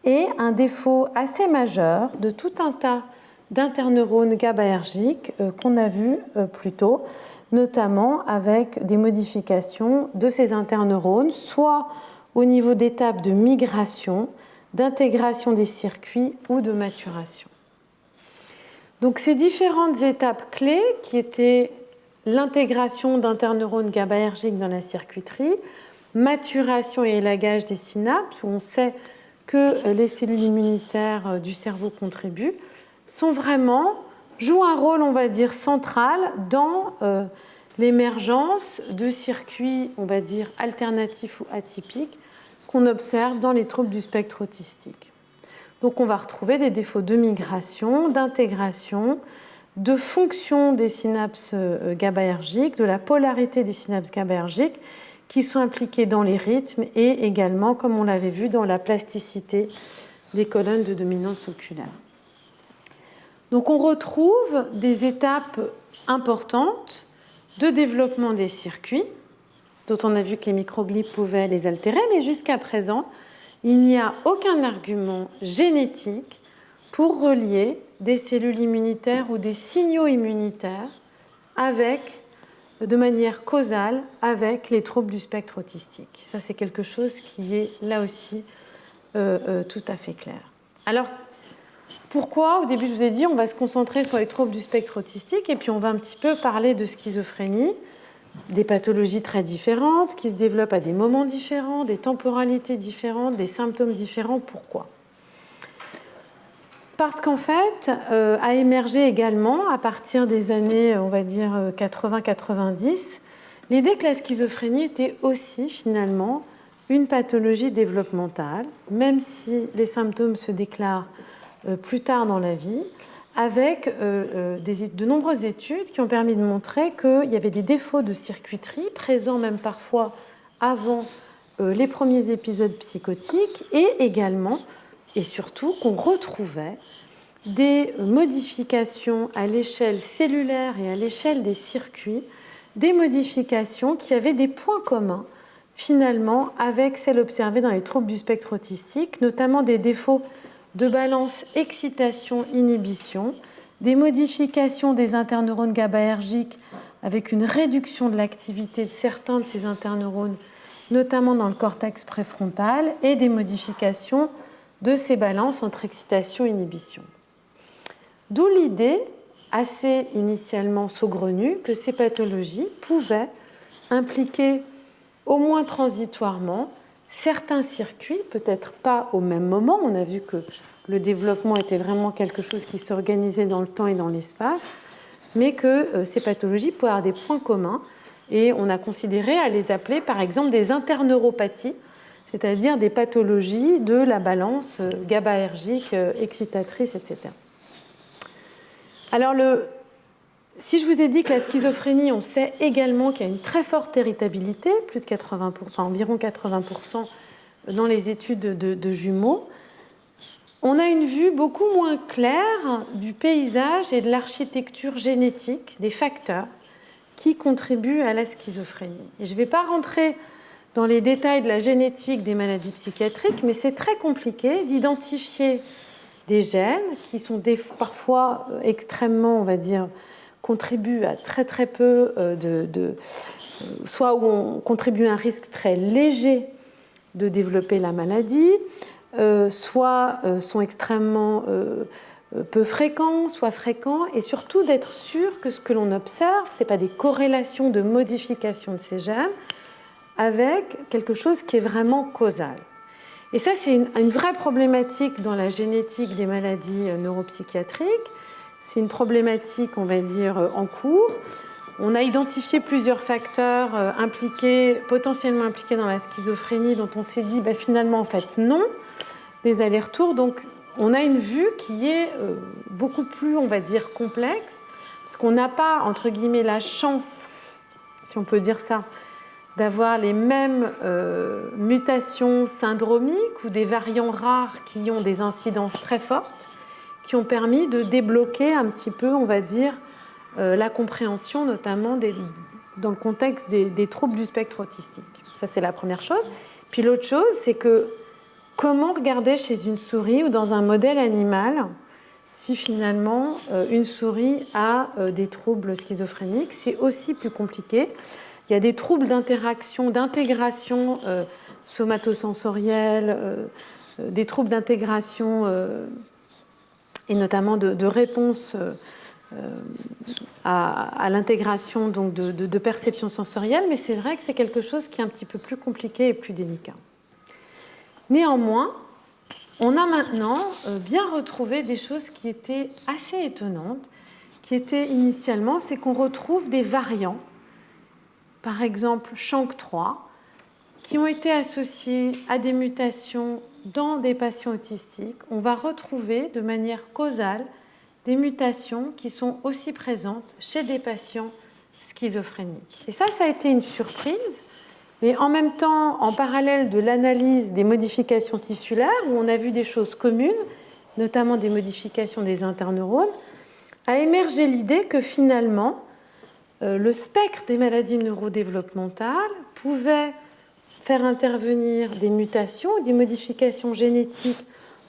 [SPEAKER 1] et un défaut assez majeur de tout un tas d'interneurones GABAergiques qu'on a vu plus tôt, notamment avec des modifications de ces interneurones, soit au niveau d'étapes de migration, d'intégration des circuits ou de maturation. Donc ces différentes étapes clés qui étaient l'intégration d'interneurones GABAergiques dans la circuiterie, maturation et élagage des synapses, où on sait que les cellules immunitaires du cerveau contribuent, jouent un rôle, on va dire, central dans l'émergence de circuits, on va dire, alternatifs ou atypiques qu'on observe dans les troubles du spectre autistique. Donc on va retrouver des défauts de migration, d'intégration, de fonction des synapses GABAergiques, de la polarité des synapses GABAergiques qui sont impliquées dans les rythmes et également, comme on l'avait vu, dans la plasticité des colonnes de dominance oculaire. Donc on retrouve des étapes importantes de développement des circuits, dont on a vu que les microglies pouvaient les altérer, mais jusqu'à présent, il n'y a aucun argument génétique pour relier des cellules immunitaires ou des signaux immunitaires avec de manière causale avec les troubles du spectre autistique. Ça, c'est quelque chose qui est là aussi tout à fait clair. Alors, pourquoi, au début, je vous ai dit, on va se concentrer sur les troubles du spectre autistique et puis on va un petit peu parler de schizophrénie, des pathologies très différentes qui se développent à des moments différents, des temporalités différentes, des symptômes différents. Pourquoi ? Parce qu'en fait, a émergé également, à partir des années, on va dire, 80-90, l'idée que la schizophrénie était aussi, finalement, une pathologie développementale, même si les symptômes se déclarent plus tard dans la vie, avec de nombreuses études qui ont permis de montrer qu'il y avait des défauts de circuiterie, présents même parfois avant les premiers épisodes psychotiques, et également, et surtout, qu'on retrouvait des modifications à l'échelle cellulaire et à l'échelle des circuits, des modifications qui avaient des points communs, finalement, avec celles observées dans les troubles du spectre autistique, notamment des défauts de balance excitation-inhibition, des modifications des interneurones GABAergiques avec une réduction de l'activité de certains de ces interneurones, notamment dans le cortex préfrontal, et des modifications de ces balances entre excitation et inhibition. D'où l'idée, assez initialement saugrenue, que ces pathologies pouvaient impliquer, au moins transitoirement, certains circuits, peut-être pas au même moment. On a vu que le développement était vraiment quelque chose qui s'organisait dans le temps et dans l'espace, mais que ces pathologies pouvaient avoir des points communs, et on a considéré à les appeler, par exemple, des interneuropathies, c'est-à-dire des pathologies de la balance GABAergique, excitatrice, etc. Alors, si je vous ai dit que la schizophrénie, on sait également qu'il y a une très forte héritabilité, plus de 80%, enfin environ 80% dans les études de jumeaux, on a une vue beaucoup moins claire du paysage et de l'architecture génétique, des facteurs qui contribuent à la schizophrénie. Et je ne vais pas rentrer dans les détails de la génétique des maladies psychiatriques, mais c'est très compliqué d'identifier des gènes qui sont parfois extrêmement, on va dire, contribuent à très très peu soit où on contribue à un risque très léger de développer la maladie, soit sont extrêmement peu fréquents, soit fréquents, et surtout d'être sûr que ce que l'on observe, ce n'est pas des corrélations de modification de ces gènes avec quelque chose qui est vraiment causal. Et ça, c'est une vraie problématique dans la génétique des maladies neuropsychiatriques. C'est une problématique, on va dire, en cours. On a identifié plusieurs facteurs potentiellement impliqués dans la schizophrénie, dont on s'est dit, finalement, en fait, non, des allers-retours. Donc, on a une vue qui est beaucoup plus, on va dire, complexe, parce qu'on n'a pas, entre guillemets, la chance, si on peut dire ça, d'avoir les mêmes mutations syndromiques ou des variants rares qui ont des incidences très fortes, qui ont permis de débloquer un petit peu, on va dire, la compréhension, notamment dans le contexte des troubles du spectre autistique. Ça, c'est la première chose. Puis l'autre chose, c'est que comment regarder chez une souris ou dans un modèle animal si finalement une souris a des troubles schizophréniques. C'est aussi plus compliqué. Il y a des troubles d'interaction, d'intégration somatosensorielle, des troubles d'intégration et notamment de réponse à l'intégration donc de perception sensorielle, mais c'est vrai que c'est quelque chose qui est un petit peu plus compliqué et plus délicat. Néanmoins, on a maintenant bien retrouvé des choses qui étaient assez étonnantes, qui étaient initialement, c'est qu'on retrouve des variants, par exemple SHANK3, qui ont été associés à des mutations dans des patients autistiques. On va retrouver de manière causale des mutations qui sont aussi présentes chez des patients schizophréniques. Et ça a été une surprise. Et en même temps, en parallèle de l'analyse des modifications tissulaires, où on a vu des choses communes, notamment des modifications des interneurones, a émergé l'idée que finalement, le spectre des maladies neurodéveloppementales pouvait faire intervenir des mutations, des modifications génétiques,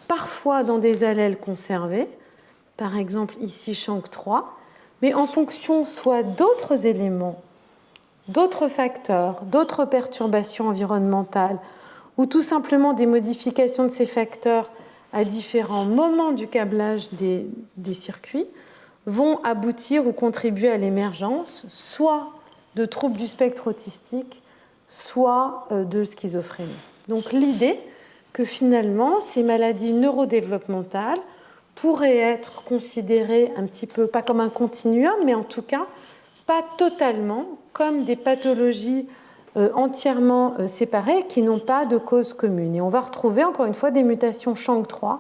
[SPEAKER 1] parfois dans des allèles conservés, par exemple ici SHANK3, mais en fonction soit d'autres éléments d'autres facteurs, d'autres perturbations environnementales, ou tout simplement des modifications de ces facteurs à différents moments du câblage des circuits, vont aboutir ou contribuer à l'émergence soit de troubles du spectre autistique, soit de schizophrénie. Donc l'idée que finalement ces maladies neurodéveloppementales pourraient être considérées un petit peu, pas comme un continuum, mais en tout cas pas totalement comme des pathologies entièrement séparées qui n'ont pas de cause commune. Et on va retrouver encore une fois des mutations SHANK3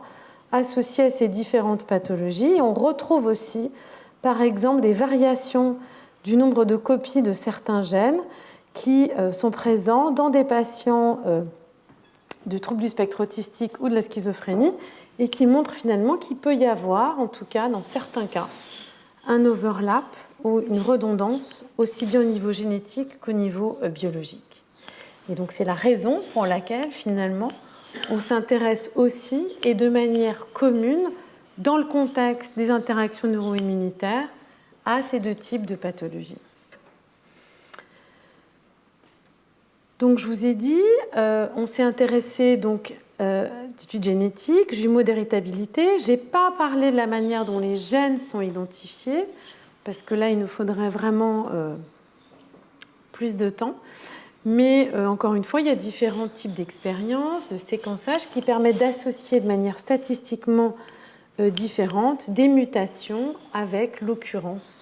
[SPEAKER 1] associées à ces différentes pathologies. Et on retrouve aussi, par exemple, des variations du nombre de copies de certains gènes qui sont présents dans des patients de troubles du spectre autistique ou de la schizophrénie et qui montrent finalement qu'il peut y avoir, en tout cas dans certains cas, un overlap ou une redondance aussi bien au niveau génétique qu'au niveau biologique. Et donc c'est la raison pour laquelle finalement on s'intéresse aussi et de manière commune dans le contexte des interactions neuro-immunitaires à ces deux types de pathologies. Donc je vous ai dit, on s'est intéressé donc d'études génétiques, jumeaux d'héritabilité. Je n'ai pas parlé de la manière dont les gènes sont identifiés, parce que là, il nous faudrait vraiment plus de temps. Mais encore une fois, il y a différents types d'expériences, de séquençage qui permettent d'associer de manière statistiquement différente des mutations avec l'occurrence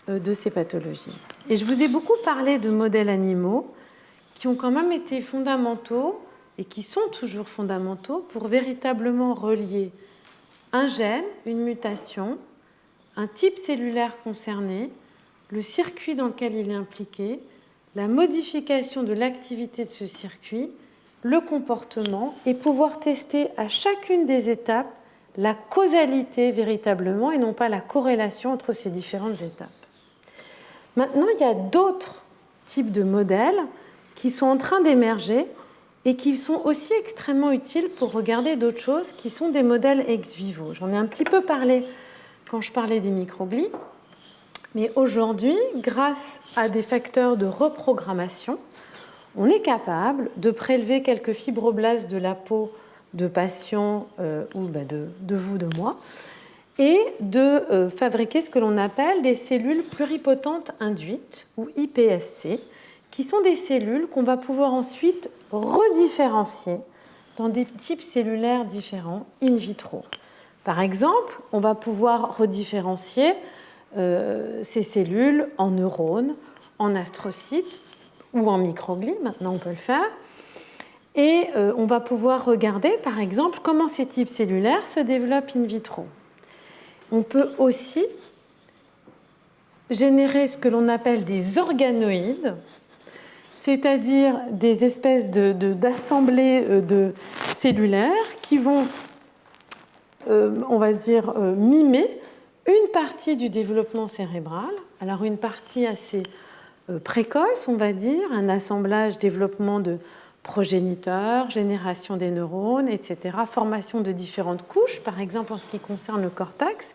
[SPEAKER 1] de ces pathologies. Et je vous ai beaucoup parlé de modèles animaux qui ont quand même été fondamentaux et qui sont toujours fondamentaux pour véritablement relier un gène, une mutation, un type cellulaire concerné, le circuit dans lequel il est impliqué, la modification de l'activité de ce circuit, le comportement, et pouvoir tester à chacune des étapes la causalité véritablement et non pas la corrélation entre ces différentes étapes. Maintenant, il y a d'autres types de modèles qui sont en train d'émerger et qui sont aussi extrêmement utiles pour regarder d'autres choses qui sont des modèles ex vivo. J'en ai un petit peu parlé quand je parlais des microglies, mais aujourd'hui, grâce à des facteurs de reprogrammation, on est capable de prélever quelques fibroblastes de la peau de patients ou de vous, de moi, et de fabriquer ce que l'on appelle des cellules pluripotentes induites, ou iPSC, qui sont des cellules qu'on va pouvoir ensuite redifférencier dans des types cellulaires différents in vitro. Par exemple, on va pouvoir redifférencier ces cellules en neurones, en astrocytes ou en microglies, maintenant on peut le faire, et on va pouvoir regarder par exemple comment ces types cellulaires se développent in vitro. On peut aussi générer ce que l'on appelle des organoïdes, c'est-à-dire des espèces d'assemblées de cellulaires qui vont, on va dire, mimer une partie du développement cérébral. Alors une partie assez précoce, on va dire, un assemblage, développement de progéniteurs, génération des neurones, etc., formation de différentes couches, par exemple en ce qui concerne le cortex.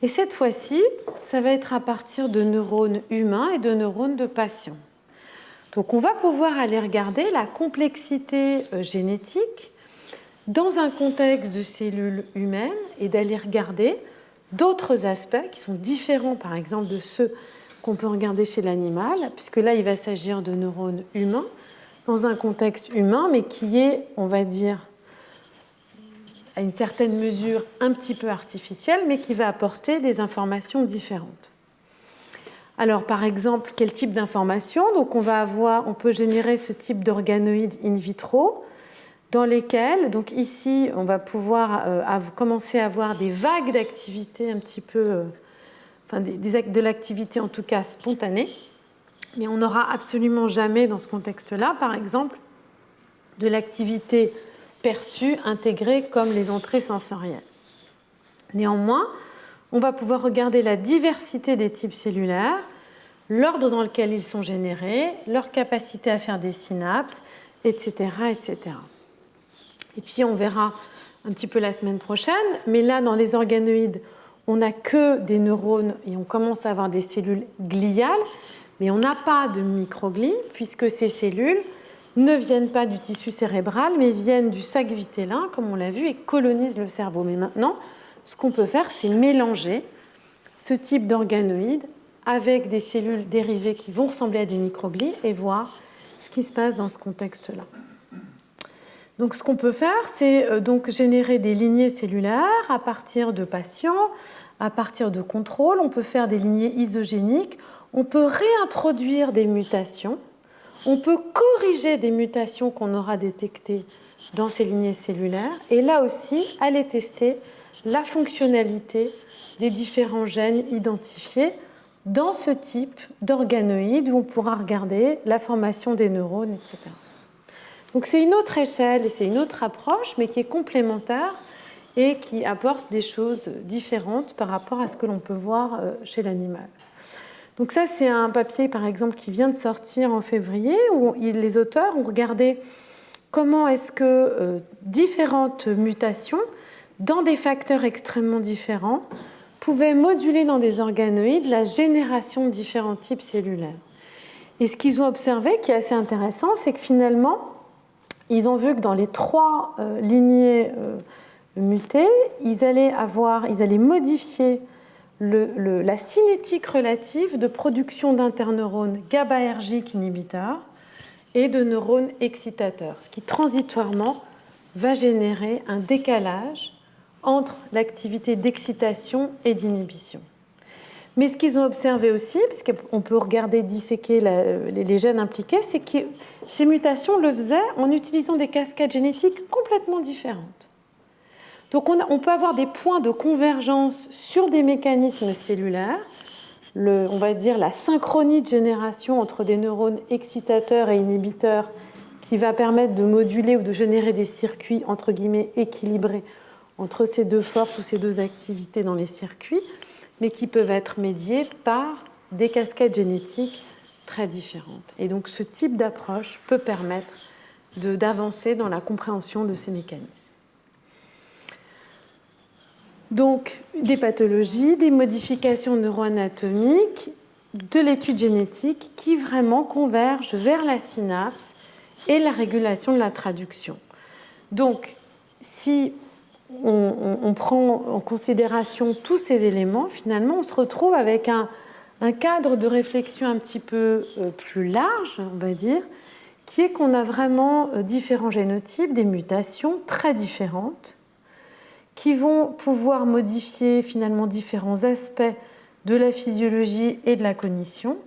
[SPEAKER 1] Et cette fois-ci, ça va être à partir de neurones humains et de neurones de patients. Donc on va pouvoir aller regarder la complexité génétique dans un contexte de cellules humaines et d'aller regarder d'autres aspects qui sont différents, par exemple, de ceux qu'on peut regarder chez l'animal, puisque là, il va s'agir de neurones humains dans un contexte humain, mais qui est, on va dire, à une certaine mesure un petit peu artificiel, mais qui va apporter des informations différentes. Alors, par exemple, quel type d'informations? Donc, on peut générer ce type d'organoïdes in vitro, dans lesquels, donc ici, on va pouvoir commencer à avoir des vagues d'activité un petit peu, de l'activité en tout cas spontanée, mais on n'aura absolument jamais dans ce contexte-là, par exemple, de l'activité perçue, intégrée comme les entrées sensorielles. Néanmoins, on va pouvoir regarder la diversité des types cellulaires, l'ordre dans lequel ils sont générés, leur capacité à faire des synapses, etc., etc. Et puis on verra un petit peu la semaine prochaine, mais là, dans les organoïdes, on n'a que des neurones et on commence à avoir des cellules gliales, Mais on n'a pas de microglies, puisque ces cellules ne viennent pas du tissu cérébral, mais viennent du sac vitellin, comme on l'a vu, et colonisent le cerveau. Mais maintenant, ce qu'on peut faire, c'est mélanger ce type d'organoïdes avec des cellules dérivées qui vont ressembler à des microglies et voir ce qui se passe dans ce contexte-là. Donc, ce qu'on peut faire, c'est donc générer des lignées cellulaires à partir de patients, à partir de contrôles. On peut faire des lignées isogéniques. On peut réintroduire des mutations. On peut corriger des mutations qu'on aura détectées dans ces lignées cellulaires. Et là aussi, aller tester la fonctionnalité des différents gènes identifiés dans ce type d'organoïdes où on pourra regarder la formation des neurones, etc. Donc c'est une autre échelle et c'est une autre approche, mais qui est complémentaire et qui apporte des choses différentes par rapport à ce que l'on peut voir chez l'animal. Donc ça, c'est un papier, par exemple, qui vient de sortir en février, où les auteurs ont regardé comment est-ce que différentes mutations, dans des facteurs extrêmement différents, pouvaient moduler dans des organoïdes la génération de différents types cellulaires. Et ce qu'ils ont observé, qui est assez intéressant, c'est que finalement, ils ont vu que dans les 3 lignées mutées, ils allaient modifier la cinétique relative de production d'interneurones GABAergiques inhibiteurs et de neurones excitateurs, ce qui transitoirement va générer un décalage entre l'activité d'excitation et d'inhibition. Mais ce qu'ils ont observé aussi, puisqu'on peut regarder, disséquer les gènes impliqués, c'est que ces mutations le faisaient en utilisant des cascades génétiques complètement différentes. Donc on peut avoir des points de convergence sur des mécanismes cellulaires, on va dire la synchronie de génération entre des neurones excitateurs et inhibiteurs qui va permettre de moduler ou de générer des circuits entre guillemets équilibrés entre ces deux forces ou ces deux activités dans les circuits, mais qui peuvent être médiés par des cascades génétiques très différentes. Et donc ce type d'approche peut permettre d'avancer dans la compréhension de ces mécanismes. Donc des pathologies, des modifications neuroanatomiques, de l'étude génétique qui vraiment convergent vers la synapse et la régulation de la traduction. Donc si on prend en considération tous ces éléments, finalement on se retrouve avec un cadre de réflexion un petit peu plus large, on va dire, qui est qu'on a vraiment différents génotypes, des mutations très différentes, qui vont pouvoir modifier finalement différents aspects de la physiologie et de la cognition,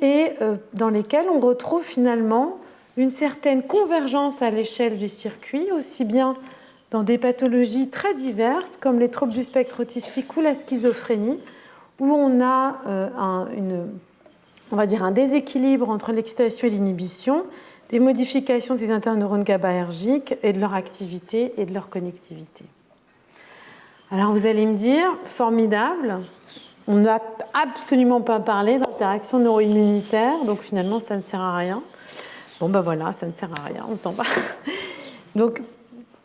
[SPEAKER 1] et dans lesquels on retrouve finalement une certaine convergence à l'échelle du circuit, aussi bien dans des pathologies très diverses comme les troubles du spectre autistique ou la schizophrénie, où on a on va dire un déséquilibre entre l'excitation et l'inhibition, des modifications des interneurones GABAergiques et de leur activité et de leur connectivité. Alors vous allez me dire, formidable, on n'a absolument pas parlé d'interaction neuro-immunitaire, donc finalement ça ne sert à rien. Bon ben voilà, ça ne sert à rien, on s'en va. Donc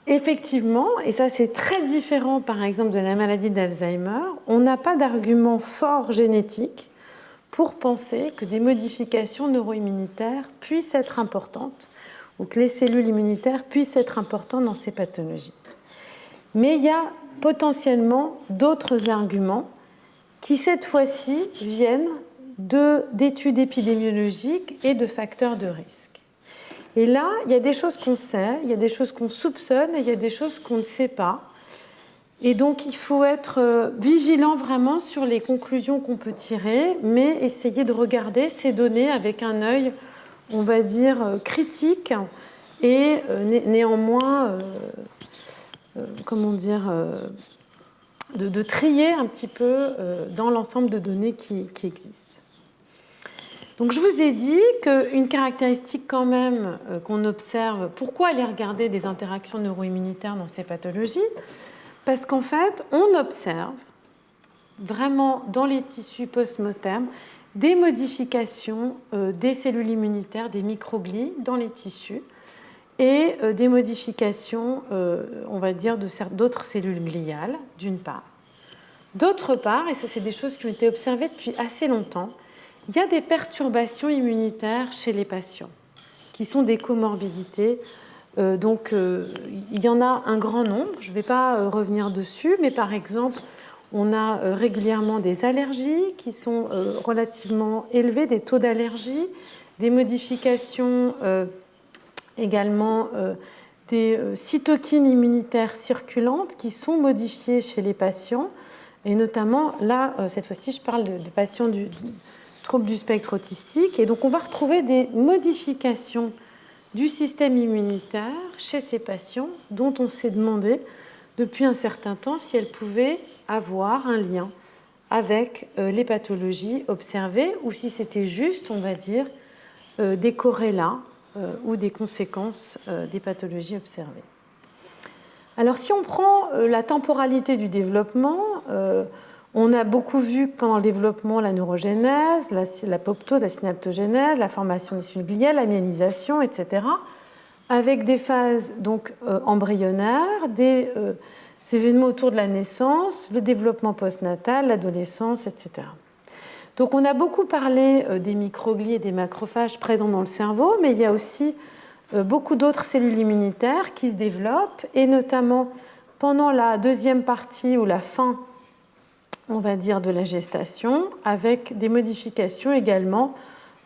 [SPEAKER 1] effectivement, et ça c'est très différent par exemple de la maladie d'Alzheimer, on n'a pas d'argument fort génétique pour penser que des modifications neuro-immunitaires puissent être importantes ou que les cellules immunitaires puissent être importantes dans ces pathologies. Mais il y a potentiellement d'autres arguments qui cette fois-ci viennent d'études épidémiologiques et de facteurs de risque. Et là, il y a des choses qu'on sait, il y a des choses qu'on soupçonne et il y a des choses qu'on ne sait pas. Et donc, il faut être vigilant vraiment sur les conclusions qu'on peut tirer, mais essayer de regarder ces données avec un œil, on va dire, critique et néanmoins, comment dire, de trier un petit peu dans l'ensemble de données qui existent. Donc je vous ai dit qu'une caractéristique quand même qu'on observe, pourquoi aller regarder des interactions neuro-immunitaires dans ces pathologies ? Parce qu'en fait, on observe vraiment dans les tissus post-mortem des modifications des cellules immunitaires, des microglies dans les tissus, et des modifications, on va dire, d'autres cellules gliales, d'une part. D'autre part, et ça c'est des choses qui ont été observées depuis assez longtemps, il y a des perturbations immunitaires chez les patients qui sont des comorbidités. Il y en a un grand nombre, je ne vais pas revenir dessus, mais par exemple, on a régulièrement des allergies qui sont relativement élevées, des taux d'allergie, des modifications également des cytokines immunitaires circulantes qui sont modifiées chez les patients. Et notamment, là, cette fois-ci, je parle de patients du trouble du spectre autistique. Et donc, on va retrouver des modifications du système immunitaire chez ces patients dont on s'est demandé depuis un certain temps si elles pouvaient avoir un lien avec les pathologies observées ou si c'était juste, on va dire, des corrélats ou des conséquences des pathologies observées. Alors, si on prend la temporalité du développement, on a beaucoup vu que pendant le développement, la neurogénèse, l'apoptose, la synaptogénèse, la formation des cellules gliales, la myélisation, etc., avec des phases donc, embryonnaires, des événements autour de la naissance, le développement postnatal, l'adolescence, etc. Donc, on a beaucoup parlé des microglies et des macrophages présents dans le cerveau, mais il y a aussi beaucoup d'autres cellules immunitaires qui se développent, et notamment pendant la deuxième partie ou la fin, on va dire, de la gestation, avec des modifications également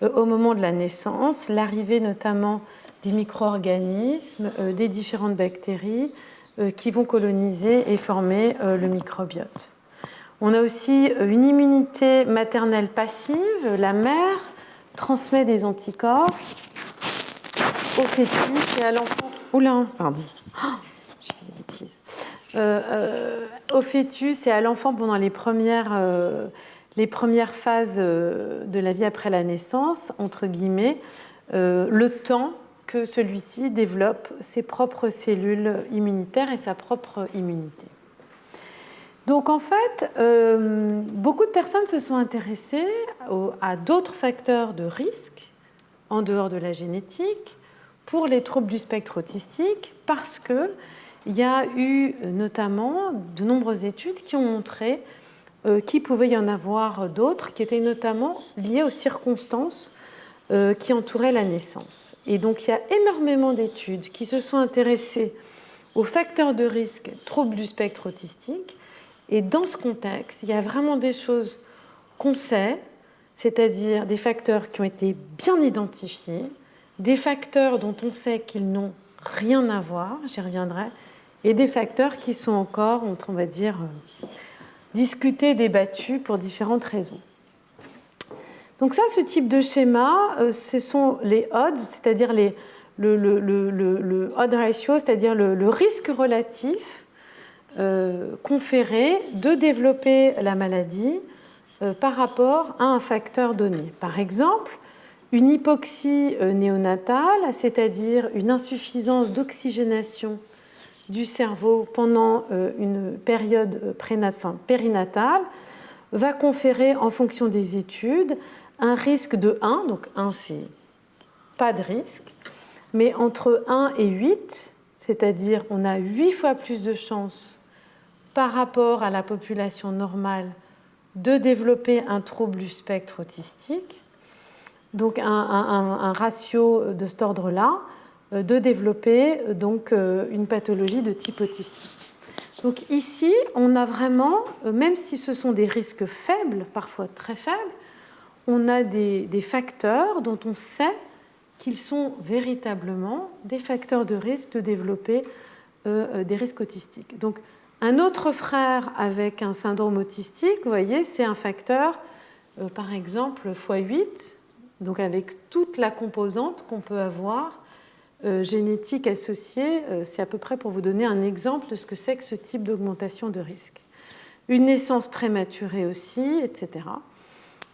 [SPEAKER 1] au moment de la naissance, l'arrivée notamment des micro-organismes, des différentes bactéries qui vont coloniser et former le microbiote. On a aussi une immunité maternelle passive. La mère transmet des anticorps au fœtus et à l'enfant. Oula, pardon. J'ai fait des bêtises. Au fœtus et à l'enfant pendant les premières phases de la vie après la naissance, entre guillemets, le temps que celui-ci développe ses propres cellules immunitaires et sa propre immunité. Donc en fait, beaucoup de personnes se sont intéressées à d'autres facteurs de risque en dehors de la génétique pour les troubles du spectre autistique parce qu'il y a eu notamment de nombreuses études qui ont montré qu'il pouvait y en avoir d'autres qui étaient notamment liées aux circonstances qui entouraient la naissance. Et donc il y a énormément d'études qui se sont intéressées aux facteurs de risque troubles du spectre autistique. Et dans ce contexte, il y a vraiment des choses qu'on sait, c'est-à-dire des facteurs qui ont été bien identifiés, des facteurs dont on sait qu'ils n'ont rien à voir, j'y reviendrai, et des facteurs qui sont encore, on va dire, discutés, débattus pour différentes raisons. Donc ça, ce type de schéma, ce sont les odds, c'est-à-dire le odd ratio, c'est-à-dire le risque relatif conféré de développer la maladie par rapport à un facteur donné. Par exemple, une hypoxie néonatale, c'est-à-dire une insuffisance d'oxygénation du cerveau pendant une période périnatale, va conférer en fonction des études un risque de 1, donc 1 c'est pas de risque, mais entre 1 et 8, c'est-à-dire on a 8 fois plus de chances par rapport à la population normale de développer un trouble du spectre autistique, donc un ratio de cet ordre-là, de développer donc une pathologie de type autistique. Donc ici, on a vraiment, même si ce sont des risques faibles, parfois très faibles, on a des facteurs dont on sait qu'ils sont véritablement des facteurs de risque de développer des risques autistiques. Donc, un autre frère avec un syndrome autistique, vous voyez, c'est un facteur, par exemple, x8, donc avec toute la composante qu'on peut avoir génétique associée. C'est à peu près pour vous donner un exemple de ce que c'est que ce type d'augmentation de risque. Une naissance prématurée aussi, etc.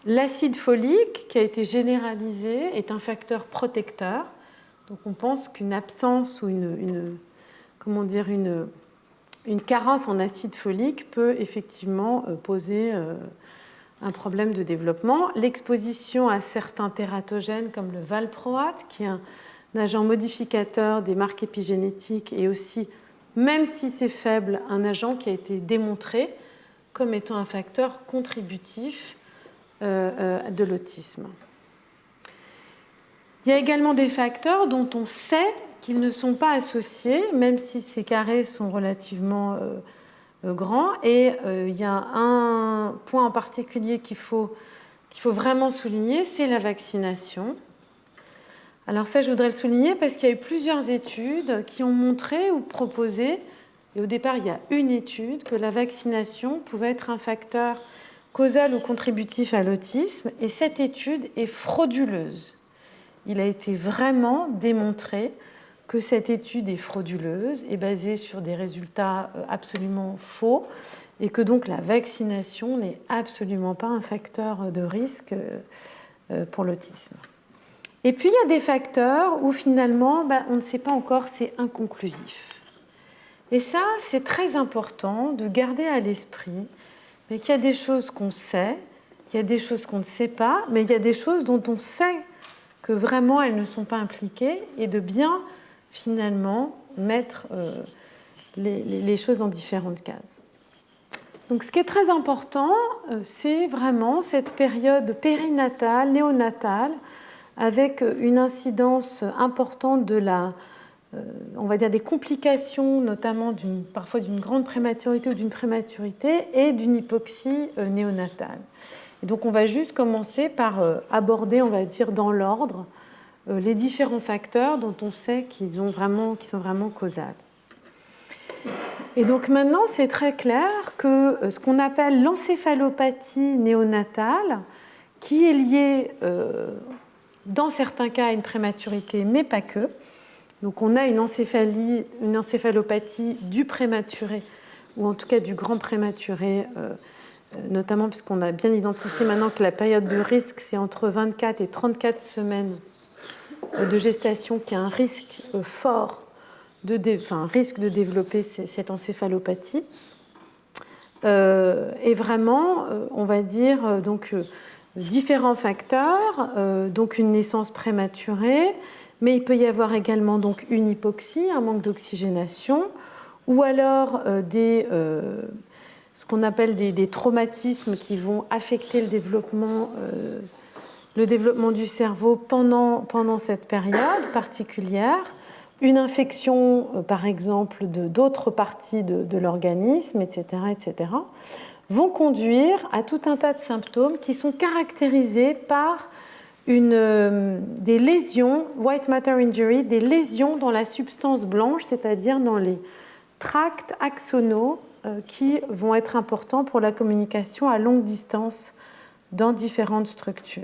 [SPEAKER 1] L'acide folique, qui a été généralisé, est un facteur protecteur. Donc on pense qu'une absence ou une carence en acide folique peut effectivement poser un problème de développement. L'exposition à certains tératogènes comme le valproate, qui est un agent modificateur des marques épigénétiques et aussi, même si c'est faible, un agent qui a été démontré comme étant un facteur contributif de l'autisme. Il y a également des facteurs dont on sait qu'ils ne sont pas associés, même si ces carrés sont relativement grands. Et il y a un point en particulier qu'il faut vraiment souligner, c'est la vaccination. Alors ça, je voudrais le souligner parce qu'il y a eu plusieurs études qui ont montré ou proposé, et au départ, il y a une étude, que la vaccination pouvait être un facteur causal ou contributif à l'autisme, et cette étude est frauduleuse. Il a été vraiment démontré que cette étude est frauduleuse, est basée sur des résultats absolument faux, et que donc la vaccination n'est absolument pas un facteur de risque pour l'autisme. Et puis il y a des facteurs où finalement on ne sait pas encore, c'est inconclusif. Et ça, c'est très important de garder à l'esprit, mais qu'il y a des choses qu'on sait, il y a des choses qu'on ne sait pas, mais il y a des choses dont on sait que vraiment elles ne sont pas impliquées, et de bien finalement mettre les choses dans différentes cases. Donc ce qui est très important, c'est vraiment cette période périnatale, néonatale, avec une incidence importante de on va dire des complications, notamment parfois d'une grande prématurité ou d'une prématurité, et d'une hypoxie néonatale. Et donc on va juste commencer par aborder, on va dire dans l'ordre, les différents facteurs dont on sait qu'ils sont vraiment causals. Et donc maintenant, c'est très clair que ce qu'on appelle l'encéphalopathie néonatale, qui est liée dans certains cas à une prématurité, mais pas que. Donc on a une encéphalopathie du prématuré, ou en tout cas du grand prématuré, notamment puisqu'on a bien identifié maintenant que la période de risque, c'est entre 24 et 34 semaines de gestation, qui a un risque fort risque de développer cette encéphalopathie. Et vraiment, on va dire, différents facteurs, donc une naissance prématurée, mais il peut y avoir également donc une hypoxie, un manque d'oxygénation, ou alors ce qu'on appelle des traumatismes qui vont affecter le développement du cerveau pendant cette période particulière. Une infection, par exemple, d'autres parties de l'organisme, etc., vont conduire à tout un tas de symptômes qui sont caractérisés par des lésions, white matter injury, des lésions dans la substance blanche, c'est-à-dire dans les tracts axonaux qui vont être importants pour la communication à longue distance dans différentes structures.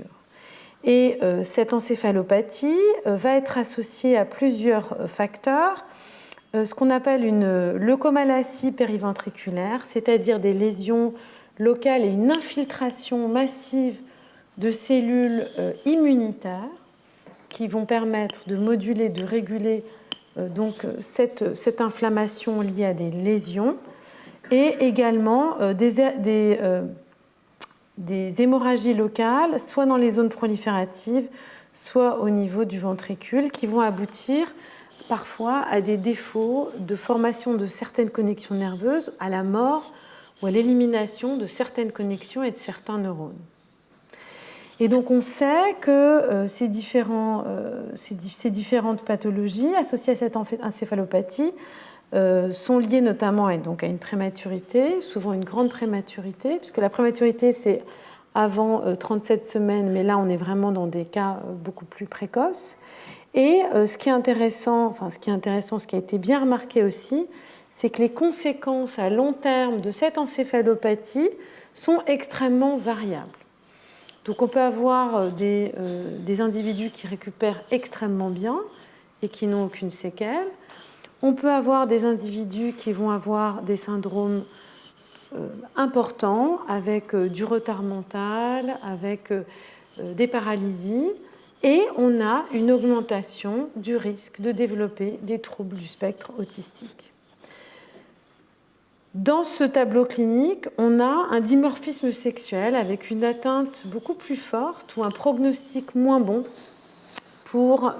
[SPEAKER 1] Et cette encéphalopathie va être associée à plusieurs facteurs, ce qu'on appelle une leucomalacie périventriculaire, c'est-à-dire des lésions locales et une infiltration massive de cellules immunitaires qui vont permettre de moduler, de réguler cette inflammation liée à des lésions, et également des hémorragies locales, soit dans les zones prolifératives, soit au niveau du ventricule, qui vont aboutir parfois à des défauts de formation de certaines connexions nerveuses, à la mort ou à l'élimination de certaines connexions et de certains neurones. Et donc on sait que ces différentes pathologies associées à cette encéphalopathie sont liées notamment à une prématurité, souvent une grande prématurité, puisque la prématurité c'est avant 37 semaines, mais là on est vraiment dans des cas beaucoup plus précoces. Et ce qui est intéressant, ce qui a été bien remarqué aussi, c'est que les conséquences à long terme de cette encéphalopathie sont extrêmement variables. Donc on peut avoir des individus qui récupèrent extrêmement bien et qui n'ont aucune séquelle. On peut avoir des individus qui vont avoir des syndromes importants avec du retard mental, avec des paralysies, et on a une augmentation du risque de développer des troubles du spectre autistique. Dans ce tableau clinique, on a un dimorphisme sexuel avec une atteinte beaucoup plus forte ou un prognostic moins bon pour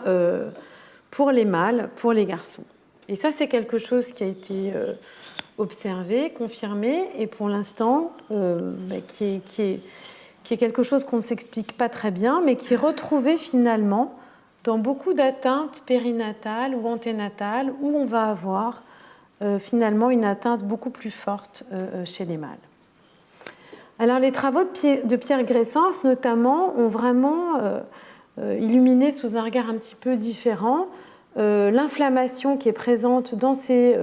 [SPEAKER 1] les mâles, pour les garçons. Et ça, c'est quelque chose qui a été observé, confirmé, et pour l'instant, qui qui est quelque chose qu'on ne s'explique pas très bien, mais qui est retrouvé finalement dans beaucoup d'atteintes périnatales ou anténatales, où on va avoir finalement une atteinte beaucoup plus forte chez les mâles. Alors les travaux de Pierre Gressens notamment ont vraiment illuminé sous un regard un petit peu différent l'inflammation qui est présente dans ces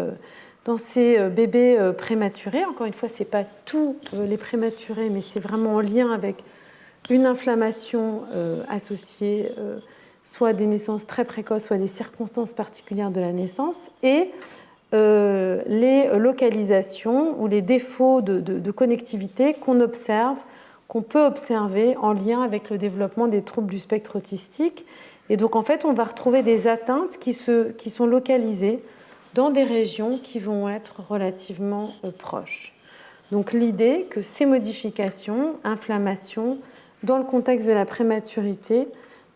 [SPEAKER 1] bébés prématurés. Encore une fois, ce n'est pas tous les prématurés, mais c'est vraiment en lien avec une inflammation associée soit à des naissances très précoces, soit à des circonstances particulières de la naissance, et les localisations ou les défauts de connectivité qu'on observe, qu'on peut observer en lien avec le développement des troubles du spectre autistique. Et donc, en fait, on va retrouver des atteintes qui sont localisées dans des régions qui vont être relativement proches. Donc, l'idée que ces modifications, inflammations, dans le contexte de la prématurité,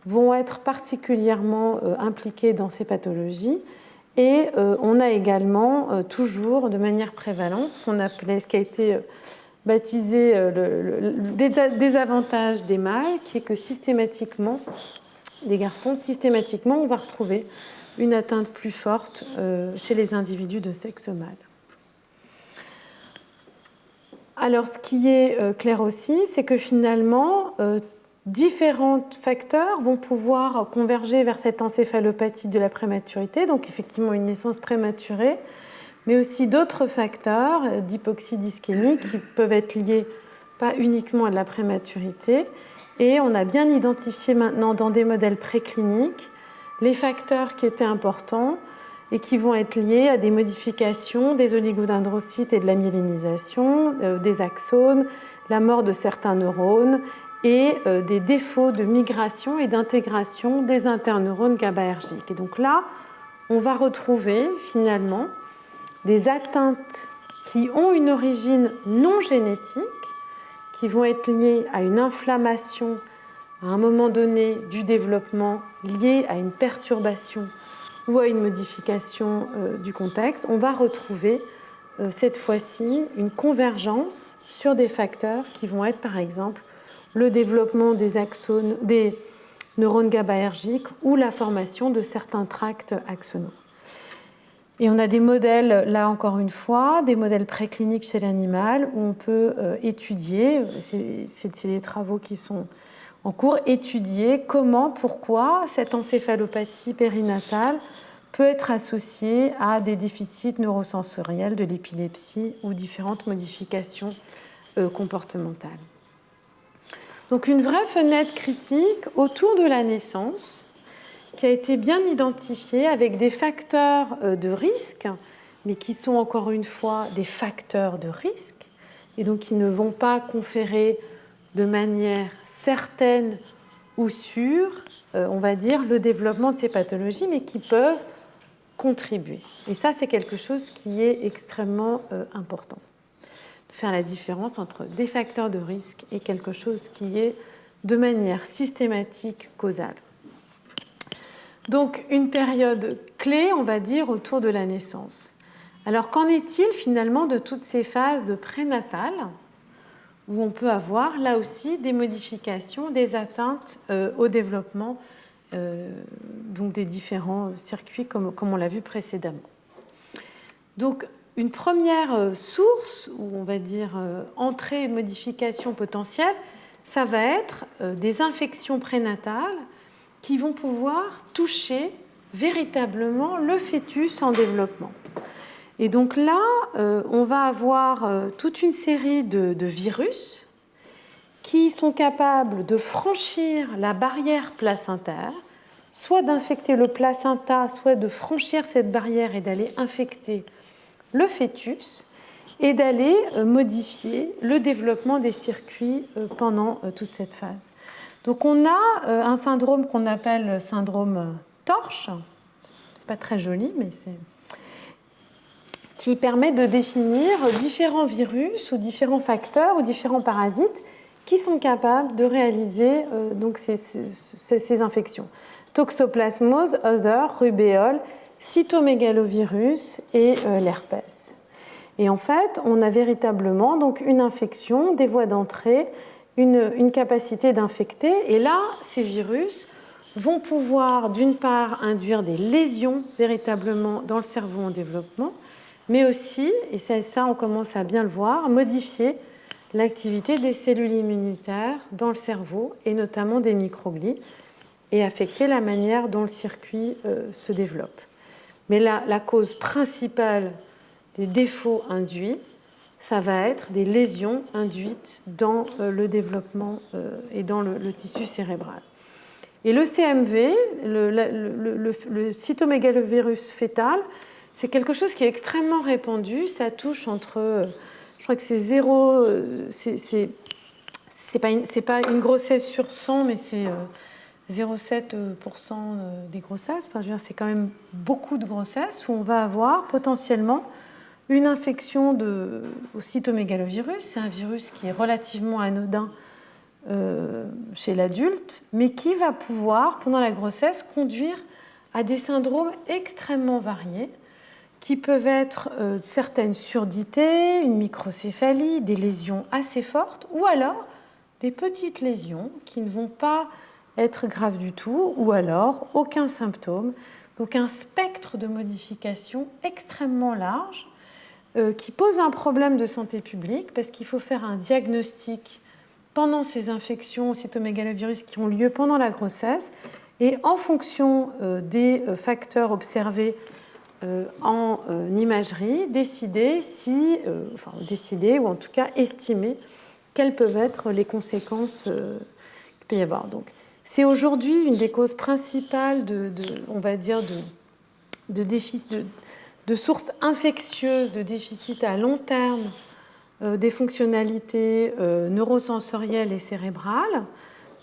[SPEAKER 1] vont être particulièrement impliquées dans ces pathologies. Et on a également toujours de manière prévalente ce qui a été baptisé le désavantage des mâles, qui est que systématiquement, des garçons, systématiquement, on va retrouver une atteinte plus forte chez les individus de sexe mâle. Alors, ce qui est clair aussi, c'est que finalement, différents facteurs vont pouvoir converger vers cette encéphalopathie de la prématurité, donc effectivement une naissance prématurée, mais aussi d'autres facteurs d'hypoxie d'ischémie qui peuvent être liés pas uniquement à de la prématurité. Et on a bien identifié maintenant dans des modèles précliniques les facteurs qui étaient importants et qui vont être liés à des modifications des oligodendrocytes et de la myélinisation, des axones, la mort de certains neurones et des défauts de migration et d'intégration des interneurones GABAergiques. Et donc là, on va retrouver finalement des atteintes qui ont une origine non génétique, qui vont être liées à une inflammation à un moment donné du développement liée à une perturbation ou à une modification du contexte. On va retrouver cette fois-ci une convergence sur des facteurs qui vont être par exemple le développement des axones, des neurones GABAergiques ou la formation de certains tracts axonaux. Et on a des modèles, là encore une fois, des modèles précliniques chez l'animal où on peut étudier, c'est des travaux qui sont en cours, étudier comment, pourquoi cette encéphalopathie périnatale peut être associée à des déficits neurosensoriels, de l'épilepsie ou différentes modifications comportementales. Donc une vraie fenêtre critique autour de la naissance qui a été bien identifiée avec des facteurs de risque, mais qui sont encore une fois des facteurs de risque, et donc qui ne vont pas conférer de manière certaine ou sûre, on va dire, le développement de ces pathologies, mais qui peuvent contribuer. Et ça, c'est quelque chose qui est extrêmement important. De faire la différence entre des facteurs de risque et quelque chose qui est de manière systématique causale. Donc, une période clé, on va dire, autour de la naissance. Alors, qu'en est-il finalement de toutes ces phases prénatales où on peut avoir, là aussi, des modifications, des atteintes au développement donc des différents circuits, comme on l'a vu précédemment. Donc, une première source, ou on va dire entrée et modification potentielle, ça va être des infections prénatales qui vont pouvoir toucher véritablement le fœtus en développement. Et donc là, on va avoir toute une série de virus qui sont capables de franchir la barrière placentaire, soit d'infecter le placenta, soit de franchir cette barrière et d'aller infecter le fœtus et d'aller modifier le développement des circuits pendant toute cette phase. Donc on a un syndrome qu'on appelle syndrome torche, c'est pas très joli, mais c'est qui permet de définir différents virus ou différents facteurs ou différents parasites qui sont capables de réaliser donc ces infections. Toxoplasmose, other, rubéole, cytomégalovirus et l'herpès. Et en fait, on a véritablement donc une infection des voies d'entrée une capacité d'infecter. Et là, ces virus vont pouvoir, d'une part, induire des lésions véritablement dans le cerveau en développement, mais aussi, et ça on commence à bien le voir, modifier l'activité des cellules immunitaires dans le cerveau, et notamment des microglies, et affecter la manière dont le circuit se développe. Mais la cause principale des défauts induits, ça va être des lésions induites dans le développement et dans le tissu cérébral. Et le CMV, le cytomégalovirus fœtal, c'est quelque chose qui est extrêmement répandu. Ça touche entre, je crois que c'est 0, c'est pas une grossesse sur 100, mais c'est 0,7% des grossesses. Enfin, je veux dire, c'est quand même beaucoup de grossesses où on va avoir potentiellement une infection au cytomégalovirus. C'est un virus qui est relativement anodin chez l'adulte, mais qui va pouvoir, pendant la grossesse, conduire à des syndromes extrêmement variés, qui peuvent être certaines surdités, une microcéphalie, des lésions assez fortes, ou alors des petites lésions qui ne vont pas être graves du tout, ou alors aucun symptôme. Donc un spectre de modification extrêmement large qui pose un problème de santé publique, parce qu'il faut faire un diagnostic pendant ces infections au cytomégalovirus qui ont lieu pendant la grossesse, et en fonction des facteurs observés en imagerie, décider ou en tout cas estimer quelles peuvent être les conséquences qu'il peut y avoir. Donc, c'est aujourd'hui une des causes principales on va dire, de sources infectieuses, de déficit à long terme des fonctionnalités neurosensorielles et cérébrales.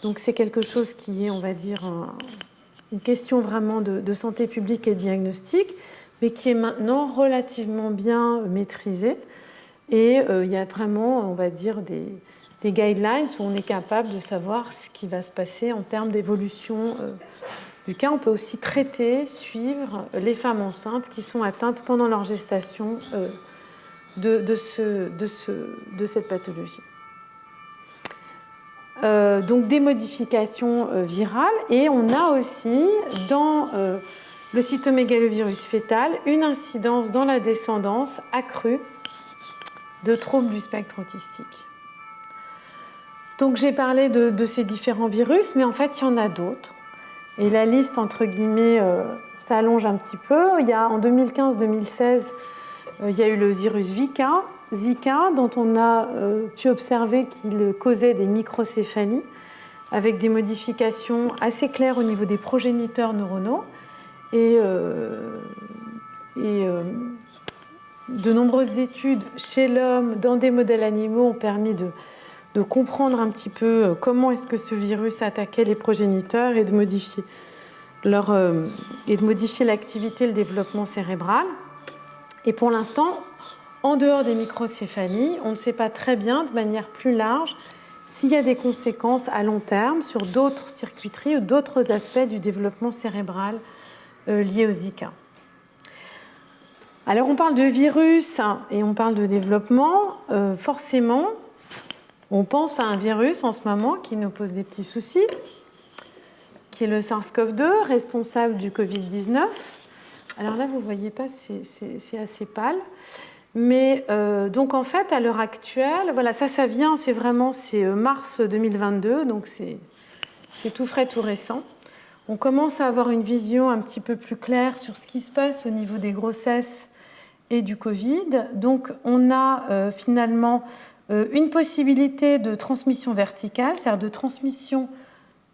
[SPEAKER 1] Donc c'est quelque chose qui est, on va dire, une question vraiment de santé publique et de diagnostic, mais qui est maintenant relativement bien maîtrisée. Et il y a vraiment, on va dire, des guidelines où on est capable de savoir ce qui va se passer en termes d'évolution du cas. On peut aussi traiter, suivre les femmes enceintes qui sont atteintes pendant leur gestation de cette pathologie. Donc des modifications virales, et on a aussi dans le cytomégalovirus fœtal une incidence dans la descendance accrue de troubles du spectre autistique. Donc j'ai parlé de ces différents virus, mais en fait il y en a d'autres, et la liste entre guillemets s'allonge un petit peu. Il y a en 2015-2016 il y a eu le virus Zika, dont on a pu observer qu'il causait des microcéphalies avec des modifications assez claires au niveau des progéniteurs neuronaux. Et de nombreuses études chez l'homme, dans des modèles animaux, ont permis de comprendre un petit peu comment est-ce que ce virus attaquait les progéniteurs et de modifier l'activité et le développement cérébral. Et pour l'instant, en dehors des microcéphalies, on ne sait pas très bien, de manière plus large, s'il y a des conséquences à long terme sur d'autres circuiteries ou d'autres aspects du développement cérébral liés au Zika. Alors on parle de virus et on parle de développement. Forcément, on pense à un virus en ce moment qui nous pose des petits soucis, qui est le SARS-CoV-2, responsable du Covid-19. Alors là, vous ne voyez pas, c'est assez pâle. Mais donc en fait, à l'heure actuelle, voilà, ça vient, c'est mars 2022, donc c'est tout frais, tout récent. On commence à avoir une vision un petit peu plus claire sur ce qui se passe au niveau des grossesses et du Covid. Donc on a finalement une possibilité de transmission verticale, c'est-à-dire de transmission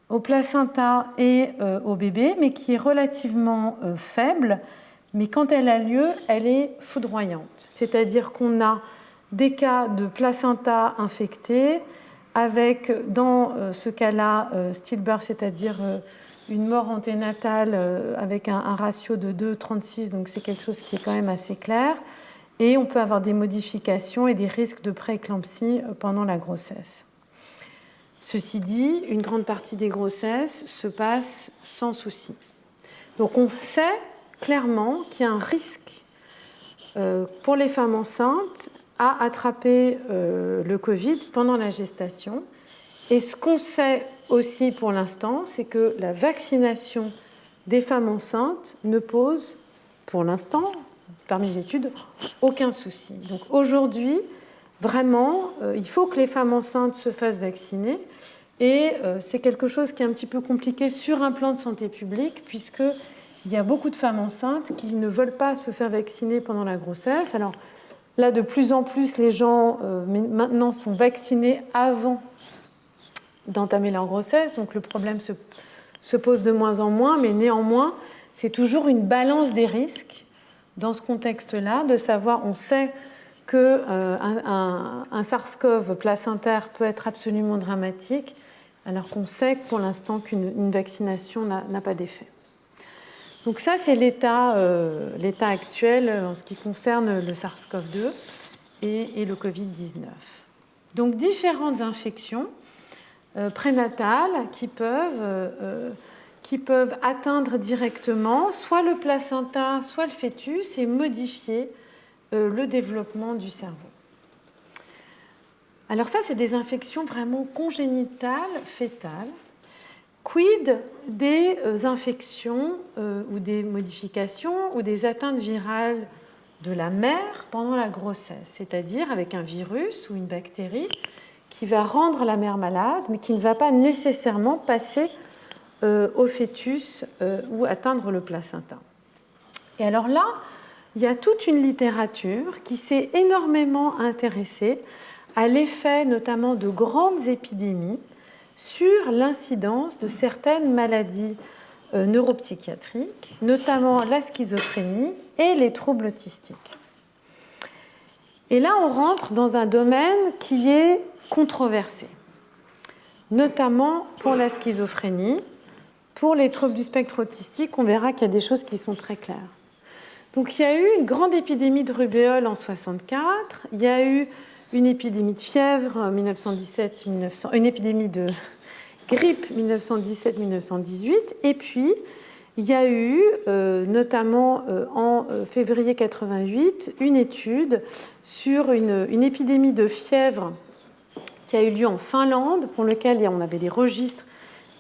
[SPEAKER 1] au placenta et au bébé, mais qui est relativement faible. Mais quand elle a lieu, elle est foudroyante. C'est-à-dire qu'on a des cas de placenta infectés avec, dans ce cas-là, stillbirth, c'est-à-dire une mort anténatale avec un ratio de 2,36, donc c'est quelque chose qui est quand même assez clair. Et on peut avoir des modifications et des risques de prééclampsie pendant la grossesse. Ceci dit, une grande partie des grossesses se passe sans souci. Donc on sait clairement qu'il y a un risque pour les femmes enceintes à attraper le Covid pendant la gestation. Et ce qu'on sait aussi pour l'instant, c'est que la vaccination des femmes enceintes ne pose, pour l'instant, parmi les études, aucun souci. Donc aujourd'hui, vraiment, il faut que les femmes enceintes se fassent vacciner. Et c'est quelque chose qui est un petit peu compliqué sur un plan de santé publique, puisqu'il y a beaucoup de femmes enceintes qui ne veulent pas se faire vacciner pendant la grossesse. Alors là, de plus en plus, les gens maintenant sont vaccinés avant d'entamer leur grossesse, donc le problème se pose de moins en moins, mais néanmoins, c'est toujours une balance des risques dans ce contexte-là, de savoir, on sait qu'un SARS-CoV placentaire peut être absolument dramatique, alors qu'on sait que pour l'instant qu'une vaccination n'a pas d'effet. Donc ça, c'est l'état actuel en ce qui concerne le SARS-CoV-2 et le Covid-19. Donc différentes infections prénatales qui peuvent atteindre directement soit le placenta, soit le fœtus et modifier le développement du cerveau. Alors ça, c'est des infections vraiment congénitales, fœtales. Quid des infections ou des modifications ou des atteintes virales de la mère pendant la grossesse, c'est-à-dire avec un virus ou une bactérie qui va rendre la mère malade, mais qui ne va pas nécessairement passer au fœtus ou atteindre le placenta. Et alors là, il y a toute une littérature qui s'est énormément intéressée à l'effet notamment de grandes épidémies sur l'incidence de certaines maladies neuropsychiatriques, notamment la schizophrénie et les troubles autistiques. Et là, on rentre dans un domaine qui est controversé, notamment pour la schizophrénie. Pour les troubles du spectre autistique, on verra qu'il y a des choses qui sont très claires. Donc il y a eu une grande épidémie de rubéole en 1964, il y a eu une épidémie de fièvre en 1917-1900, une épidémie de grippe 1917-1918, et puis il y a eu, notamment en février 88, une étude sur une épidémie de fièvre qui a eu lieu en Finlande, pour lequel on avait des registres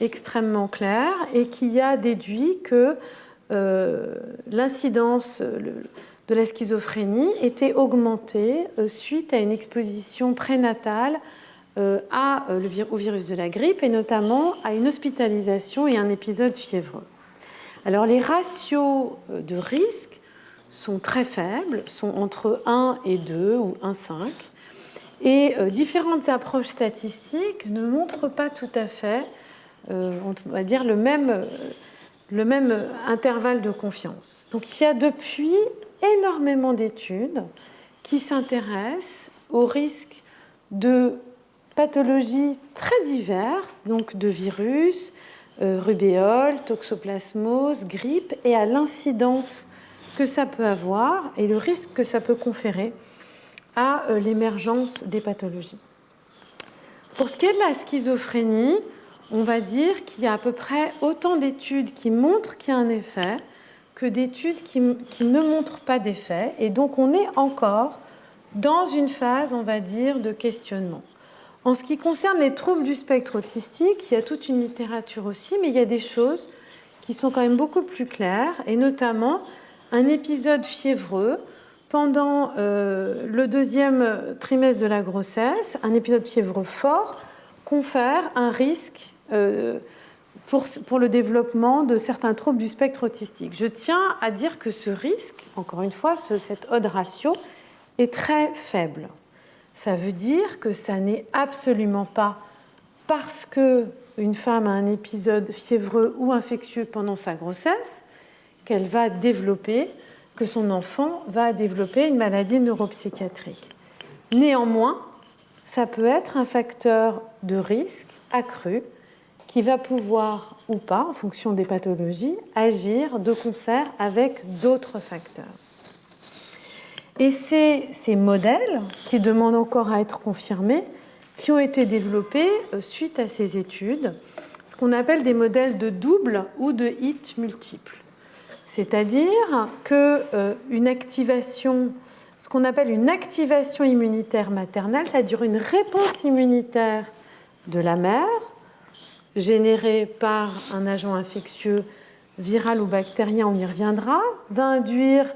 [SPEAKER 1] extrêmement clairs, et qui a déduit que l'incidence de la schizophrénie était augmentée suite à une exposition prénatale au virus de la grippe, et notamment à une hospitalisation et un épisode fiévreux. Alors les ratios de risque sont très faibles, sont entre 1 et 2 ou 1,5, et différentes approches statistiques ne montrent pas tout à fait, on va dire, le même intervalle de confiance. Donc il y a depuis énormément d'études qui s'intéressent aux risques de pathologies très diverses, donc de virus, rubéole, toxoplasmose, grippe, et à l'incidence que ça peut avoir et le risque que ça peut conférer à l'émergence des pathologies. Pour ce qui est de la schizophrénie, on va dire qu'il y a à peu près autant d'études qui montrent qu'il y a un effet que d'études qui ne montrent pas d'effet. Et donc on est encore dans une phase, on va dire, de questionnement. En ce qui concerne les troubles du spectre autistique, il y a toute une littérature aussi, mais il y a des choses qui sont quand même beaucoup plus claires, et notamment un épisode fiévreux pendant le deuxième trimestre de la grossesse, un épisode fiévreux fort, confère un risque pour le développement de certains troubles du spectre autistique. Je tiens à dire que ce risque, encore une fois, cet odd ratio, est très faible. Ça veut dire que ça n'est absolument pas parce qu'une femme a un épisode fiévreux ou infectieux pendant sa grossesse qu'elle va développer, que son enfant va développer une maladie neuropsychiatrique. Néanmoins, ça peut être un facteur de risque accru qui va pouvoir ou pas, en fonction des pathologies, agir de concert avec d'autres facteurs. Et c'est ces modèles, qui demandent encore à être confirmés, qui ont été développés suite à ces études, ce qu'on appelle des modèles de double ou de hit multiple. C'est-à-dire qu'une activation, ce qu'on appelle une activation immunitaire maternelle, c'est-à-dire une réponse immunitaire de la mère, générée par un agent infectieux viral ou bactérien, on y reviendra, va induire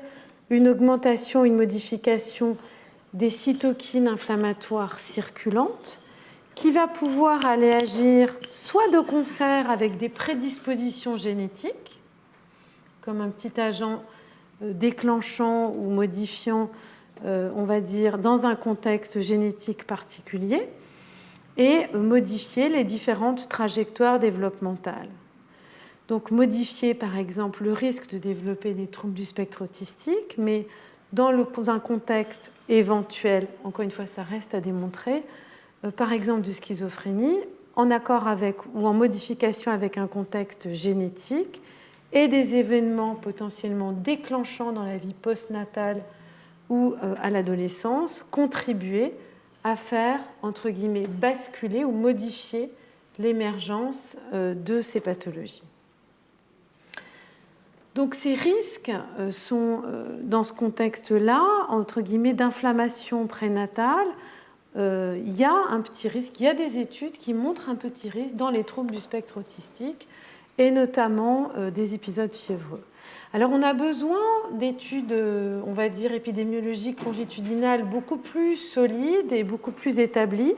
[SPEAKER 1] une augmentation, une modification des cytokines inflammatoires circulantes qui va pouvoir aller agir soit de concert avec des prédispositions génétiques, comme un petit agent déclenchant ou modifiant, on va dire, dans un contexte génétique particulier, et modifier les différentes trajectoires développementales. Donc modifier par exemple le risque de développer des troubles du spectre autistique, mais dans un contexte éventuel, encore une fois ça reste à démontrer, par exemple de schizophrénie, en accord avec ou en modification avec un contexte génétique et des événements potentiellement déclenchants dans la vie postnatale ou à l'adolescence, contribuer à faire, entre guillemets, basculer ou modifier l'émergence de ces pathologies. Donc ces risques sont, dans ce contexte-là, entre guillemets, d'inflammation prénatale. Il y a un petit risque, il y a des études qui montrent un petit risque dans les troubles du spectre autistique et notamment des épisodes fiévreux. Alors on a besoin d'études, on va dire, épidémiologiques longitudinales beaucoup plus solides et beaucoup plus établies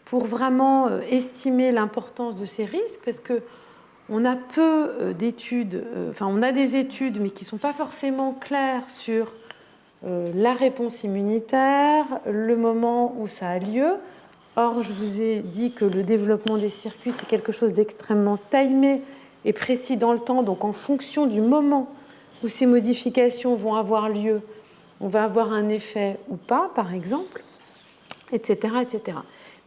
[SPEAKER 1] pour vraiment estimer l'importance de ces risques, parce qu'on a peu d'études, enfin on a des études mais qui ne sont pas forcément claires sur la réponse immunitaire, le moment où ça a lieu. Or, je vous ai dit que le développement des circuits, c'est quelque chose d'extrêmement timé et précis dans le temps, donc en fonction du moment où ces modifications vont avoir lieu, on va avoir un effet ou pas, par exemple, etc., etc.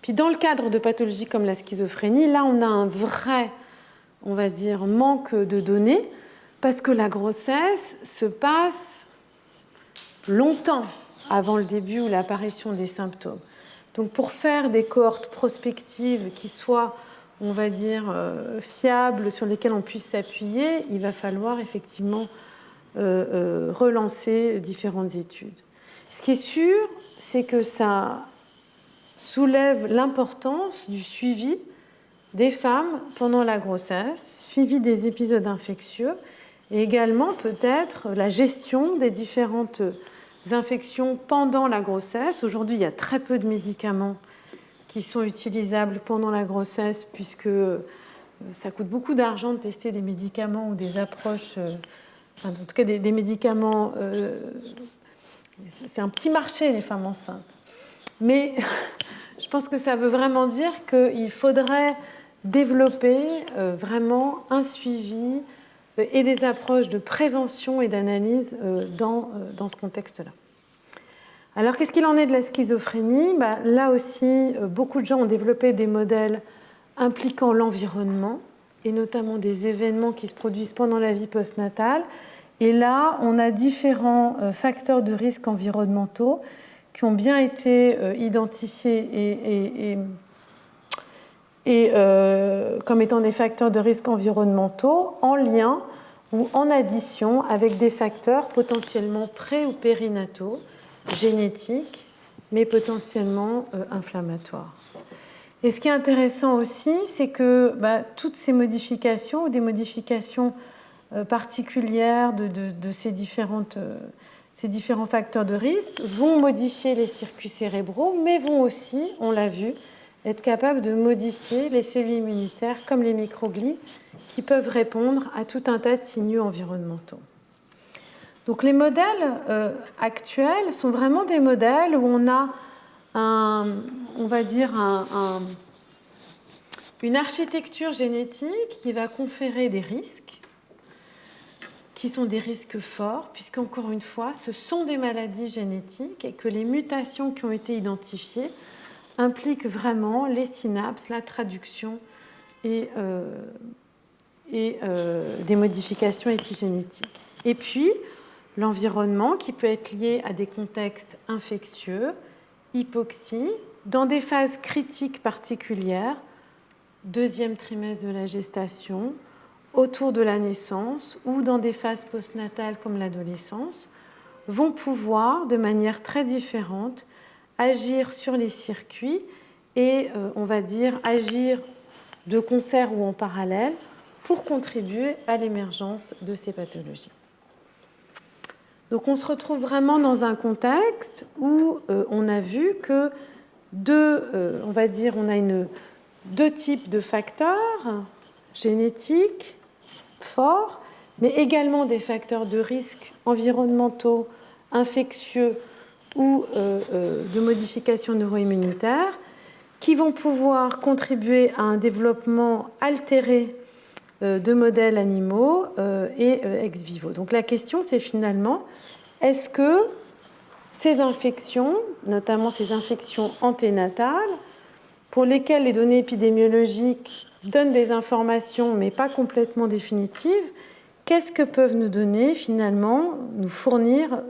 [SPEAKER 1] Puis dans le cadre de pathologies comme la schizophrénie, là, on a un vrai, on va dire, manque de données, parce que la grossesse se passe longtemps avant le début ou l'apparition des symptômes. Donc pour faire des cohortes prospectives qui soient, on va dire, fiables, sur lesquelles on puisse s'appuyer, il va falloir effectivement relancer différentes études. Ce qui est sûr, c'est que ça soulève l'importance du suivi des femmes pendant la grossesse, suivi des épisodes infectieux, et également peut-être la gestion des différentes infections pendant la grossesse. Aujourd'hui, il y a très peu de médicaments qui sont utilisables pendant la grossesse, puisque ça coûte beaucoup d'argent de tester des médicaments ou des approches, en tout cas des médicaments. C'est un petit marché, les femmes enceintes. Mais je pense que ça veut vraiment dire qu'il faudrait développer vraiment un suivi et des approches de prévention et d'analyse dans ce contexte-là. Alors, qu'est-ce qu'il en est de la schizophrénie ? Là aussi, beaucoup de gens ont développé des modèles impliquant l'environnement, et notamment des événements qui se produisent pendant la vie postnatale. Et là, on a différents facteurs de risque environnementaux qui ont bien été identifiés et comme étant des facteurs de risque environnementaux en lien ou en addition avec des facteurs potentiellement pré- ou périnataux, génétiques, mais potentiellement inflammatoires. Et ce qui est intéressant aussi, c'est que toutes ces modifications ou des modifications particulières de ces différents facteurs de risque vont modifier les circuits cérébraux, mais vont aussi, on l'a vu, être capables de modifier les cellules immunitaires comme les microglies qui peuvent répondre à tout un tas de signaux environnementaux. Donc les modèles actuels sont vraiment des modèles où on a une architecture génétique qui va conférer des risques qui sont des risques forts, puisqu'encore une fois, ce sont des maladies génétiques et que les mutations qui ont été identifiées impliquent vraiment les synapses, la traduction et des modifications épigénétiques. Et puis, l'environnement qui peut être lié à des contextes infectieux, hypoxie, dans des phases critiques particulières, deuxième trimestre de la gestation, autour de la naissance ou dans des phases postnatales comme l'adolescence, vont pouvoir, de manière très différente, agir sur les circuits et, on va dire, agir de concert ou en parallèle pour contribuer à l'émergence de ces pathologies. Donc on se retrouve vraiment dans un contexte où on a vu que on a deux types de facteurs génétiques forts, mais également des facteurs de risque environnementaux, infectieux ou de modification neuro-immunitaire qui vont pouvoir contribuer à un développement altéré de modèles animaux et ex vivo. Donc la question, c'est finalement, est-ce que ces infections, notamment ces infections anténatales, pour lesquelles les données épidémiologiques donnent des informations, mais pas complètement définitives, qu'est-ce que peuvent nous donner finalement, nous fournir,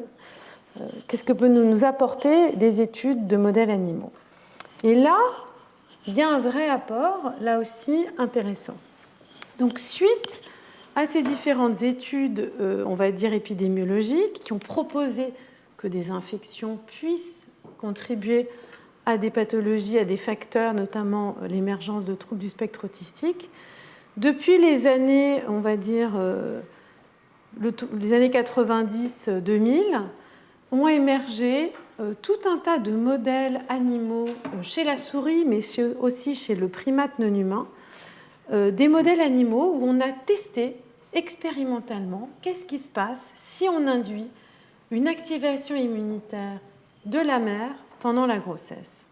[SPEAKER 1] qu'est-ce que peut nous apporter des études de modèles animaux? Et là, il y a un vrai apport, là aussi, intéressant. Donc, suite à ces différentes études, on va dire épidémiologiques, qui ont proposé que des infections puissent contribuer à des pathologies, à des facteurs, notamment l'émergence de troubles du spectre autistique, depuis les années, on va dire, les années 90-2000, ont émergé tout un tas de modèles animaux chez la souris, mais aussi chez le primate non humain, des modèles animaux où on a testé expérimentalement qu'est-ce qui se passe si on induit une activation immunitaire de la mère pendant la grossesse.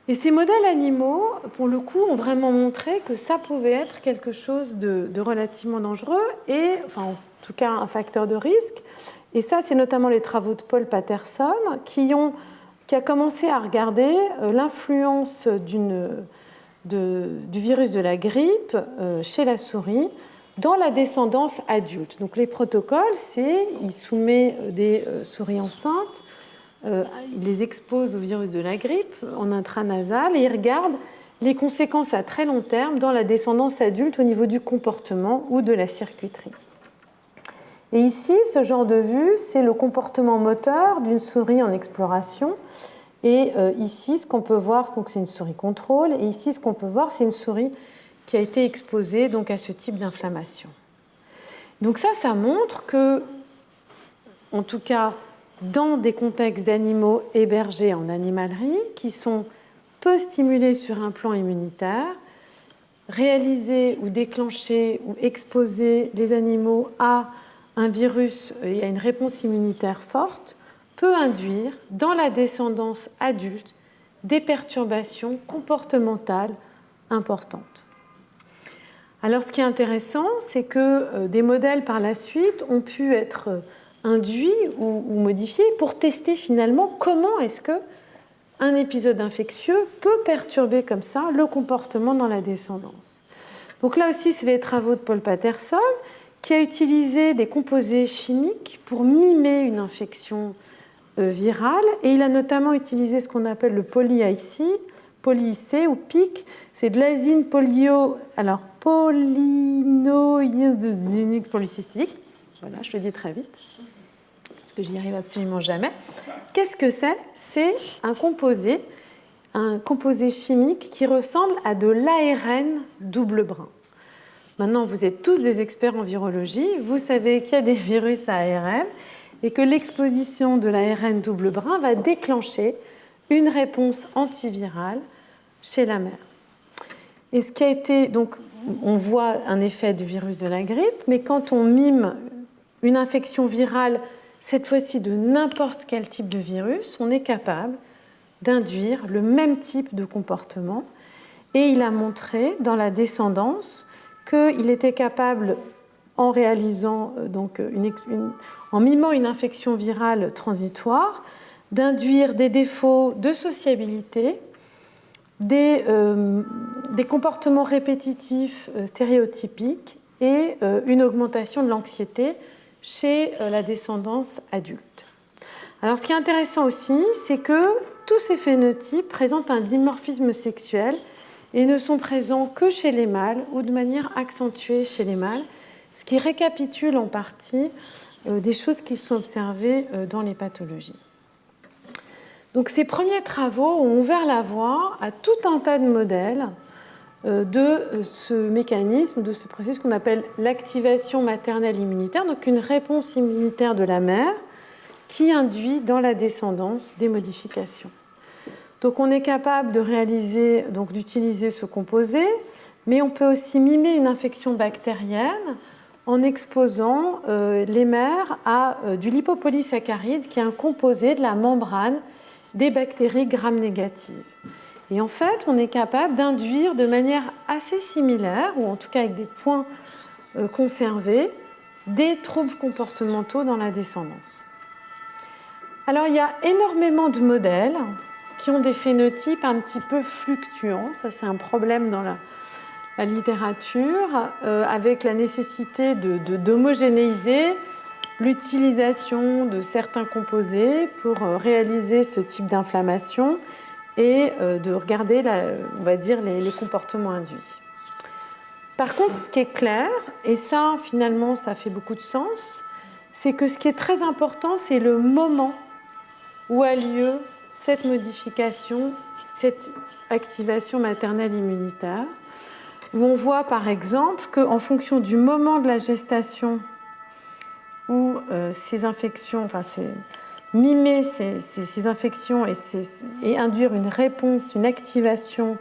[SPEAKER 1] Et ces modèles animaux, pour le coup, ont vraiment montré que ça pouvait être quelque chose de relativement dangereux et, enfin, en tout cas, un facteur de risque. Et ça, c'est notamment les travaux de Paul Patterson qui a commencé à regarder l'influence du virus de la grippe chez la souris dans la descendance adulte. Donc les protocoles, il soumet des souris enceintes, il les expose au virus de la grippe en intranasal et il regarde les conséquences à très long terme dans la descendance adulte au niveau du comportement ou de la circuiterie. Et ici, ce genre de vue, c'est le comportement moteur d'une souris en exploration. Et ici, ce qu'on peut voir, donc c'est une souris contrôle, et ici, ce qu'on peut voir, c'est une souris qui a été exposée donc, à ce type d'inflammation. Donc ça montre que, en tout cas, dans des contextes d'animaux hébergés en animalerie, qui sont peu stimulés sur un plan immunitaire, réaliser ou déclencher ou exposer les animaux à un virus et à une réponse immunitaire forte peut induire dans la descendance adulte des perturbations comportementales importantes. Alors ce qui est intéressant, c'est que des modèles par la suite ont pu être induits ou modifiés pour tester finalement comment est-ce qu'un épisode infectieux peut perturber comme ça le comportement dans la descendance. Donc là aussi, c'est les travaux de Paul Patterson qui a utilisé des composés chimiques pour mimer une infection virale et il a notamment utilisé ce qu'on appelle le poly-IC ou PIC, c'est de l'azine polynoïdinique polycystique. Voilà, je le dis très vite, parce que j'y arrive absolument jamais. Qu'est-ce que c'est ? C'est un composé chimique qui ressemble à de l'ARN double brin. Maintenant, vous êtes tous des experts en virologie, vous savez qu'il y a des virus à ARN et que l'exposition de l'ARN double brin va déclencher une réponse antivirale chez la mère. Et ce qui a été, donc, on voit un effet du virus de la grippe, mais quand on mime une infection virale, cette fois-ci de n'importe quel type de virus, on est capable d'induire le même type de comportement. Et il a montré dans la descendance qu'il était capable, en réalisant, donc en mimant une infection virale transitoire, d'induire des défauts de sociabilité, des comportements répétitifs stéréotypiques et une augmentation de l'anxiété chez la descendance adulte. Alors, ce qui est intéressant aussi, c'est que tous ces phénotypes présentent un dimorphisme sexuel et ne sont présents que chez les mâles ou de manière accentuée chez les mâles, ce qui récapitule en partie des choses qui sont observées dans les pathologies. Donc ces premiers travaux ont ouvert la voie à tout un tas de modèles de ce mécanisme, de ce processus qu'on appelle l'activation maternelle immunitaire, donc une réponse immunitaire de la mère qui induit dans la descendance des modifications. Donc on est capable de réaliser, donc d'utiliser ce composé, mais on peut aussi mimer une infection bactérienne en exposant les mères à du lipopolysaccharide, qui est un composé de la membrane des bactéries gram-négatives. Et en fait, on est capable d'induire de manière assez similaire, ou en tout cas avec des points conservés, des troubles comportementaux dans la descendance. Alors, il y a énormément de modèles qui ont des phénotypes un petit peu fluctuants. Ça, c'est un problème dans la littérature, avec la nécessité d'homogénéiser l'utilisation de certains composés pour réaliser ce type d'inflammation et de regarder, on va dire, les comportements induits. Par contre, ce qui est clair, et ça, finalement, ça fait beaucoup de sens, c'est que ce qui est très important, c'est le moment où a lieu cette modification, cette activation maternelle immunitaire, où on voit, par exemple, qu'en fonction du moment de la gestation où ces infections, mimer ces infections et induire une réponse, une activation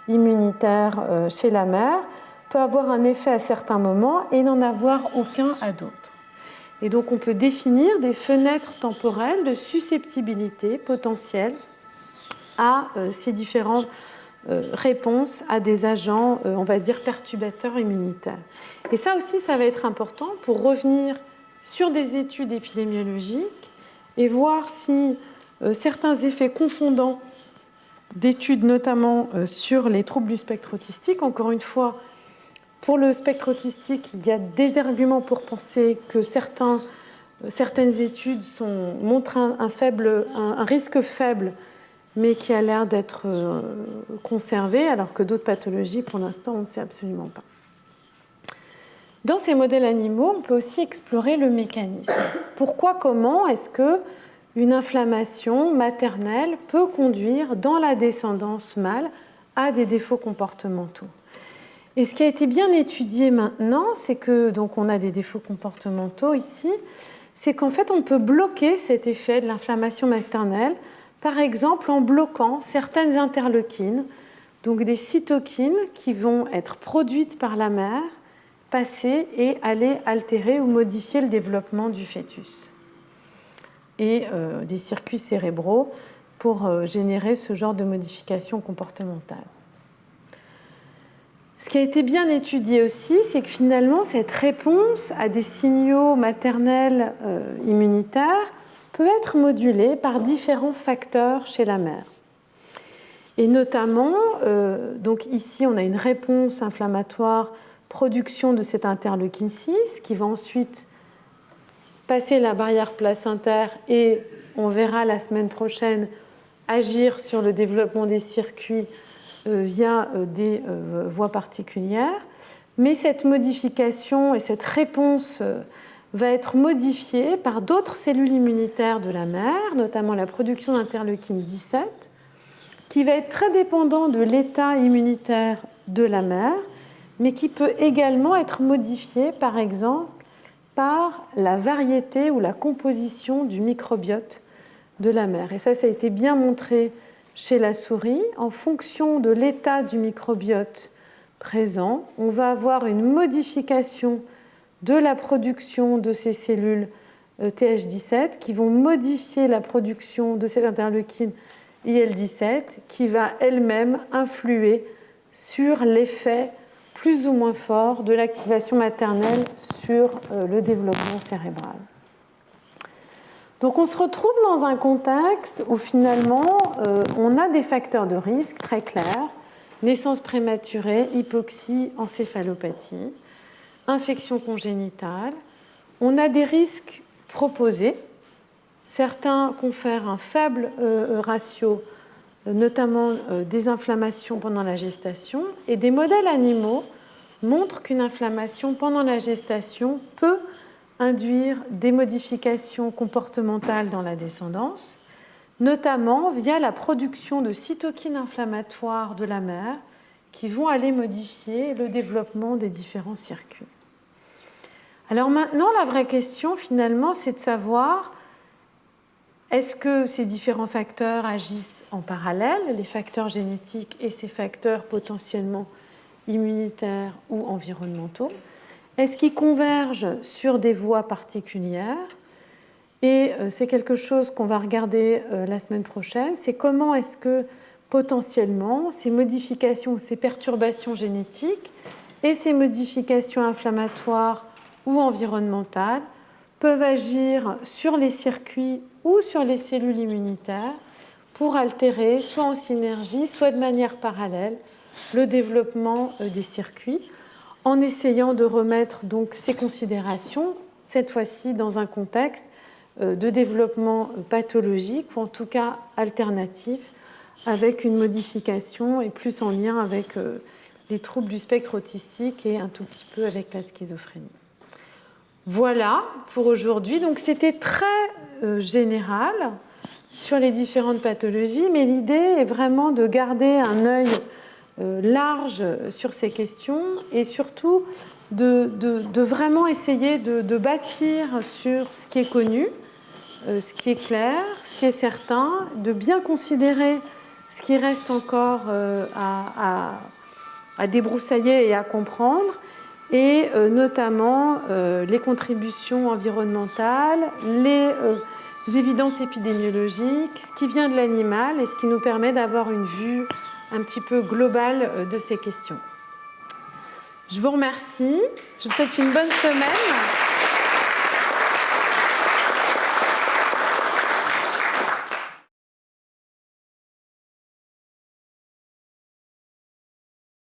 [SPEAKER 1] immunitaire chez la mère peut avoir un effet à certains moments et n'en avoir aucun à d'autres. Et donc on peut définir des fenêtres temporelles de susceptibilité potentielle à ces différentes réponses à des agents, on va dire, perturbateurs immunitaires. Et ça aussi, ça va être important pour revenir sur des études épidémiologiques et voir si certains effets confondants d'études, notamment sur les troubles du spectre autistique, encore une fois, pour le spectre autistique, il y a des arguments pour penser que certaines études montrent un risque faible, mais qui a l'air d'être conservé, alors que d'autres pathologies, pour l'instant, on ne sait absolument pas. Dans ces modèles animaux, on peut aussi explorer le mécanisme. Pourquoi, comment est-ce qu'une inflammation maternelle peut conduire dans la descendance mâle à des défauts comportementaux? Et ce qui a été bien étudié maintenant, c'est que, donc on a des défauts comportementaux ici, c'est qu'en fait on peut bloquer cet effet de l'inflammation maternelle, par exemple en bloquant certaines interleukines, donc des cytokines qui vont être produites par la mère, passer et aller altérer ou modifier le développement du fœtus. Et des circuits cérébraux pour générer ce genre de modification comportementale. Ce qui a été bien étudié aussi, c'est que finalement, cette réponse à des signaux maternels immunitaires peut être modulée par différents facteurs chez la mère. Et notamment, donc ici, on a une réponse inflammatoire, production de cette interleukine 6, qui va ensuite passer la barrière placentaire et on verra la semaine prochaine agir sur le développement des circuits via des voies particulières. Mais cette modification et cette réponse va être modifiée par d'autres cellules immunitaires de la mère, notamment la production d'interleukine 17, qui va être très dépendant de l'état immunitaire de la mère, mais qui peut également être modifiée, par exemple, par la variété ou la composition du microbiote de la mère. Et ça a été bien montré chez la souris. En fonction de l'état du microbiote présent, on va avoir une modification de la production de ces cellules Th17 qui vont modifier la production de cette interleukine IL-17 qui va elle-même influer sur l'effet plus ou moins fort de l'activation maternelle sur le développement cérébral. Donc on se retrouve dans un contexte où finalement on a des facteurs de risque très clairs, naissance prématurée, hypoxie, encéphalopathie, infection congénitale. On a des risques proposés. Certains confèrent un faible ratio, notamment des inflammations pendant la gestation, et des modèles animaux montrent qu'une inflammation pendant la gestation peut induire des modifications comportementales dans la descendance, notamment via la production de cytokines inflammatoires de la mère qui vont aller modifier le développement des différents circuits. Alors maintenant, la vraie question, finalement, c'est de savoir est-ce que ces différents facteurs agissent en parallèle, les facteurs génétiques et ces facteurs potentiellement immunitaires ou environnementaux? Est-ce qu'ils convergent sur des voies particulières? Et c'est quelque chose qu'on va regarder la semaine prochaine. C'est comment est-ce que potentiellement ces modifications, ces perturbations génétiques et ces modifications inflammatoires ou environnementales peuvent agir sur les circuits ou sur les cellules immunitaires pour altérer, soit en synergie, soit de manière parallèle, le développement des circuits, en essayant de remettre donc ces considérations, cette fois-ci dans un contexte de développement pathologique, ou en tout cas alternatif, avec une modification et plus en lien avec les troubles du spectre autistique et un tout petit peu avec la schizophrénie. Voilà pour aujourd'hui. Donc c'était très général sur les différentes pathologies, mais l'idée est vraiment de garder un œil large sur ces questions et surtout de vraiment essayer de bâtir sur ce qui est connu, ce qui est clair, ce qui est certain, de bien considérer ce qui reste encore à débroussailler et à comprendre, et notamment les contributions environnementales, les évidences épidémiologiques, ce qui vient de l'animal et ce qui nous permet d'avoir une vue un petit peu globale de ces questions. Je vous remercie, je vous souhaite une bonne semaine.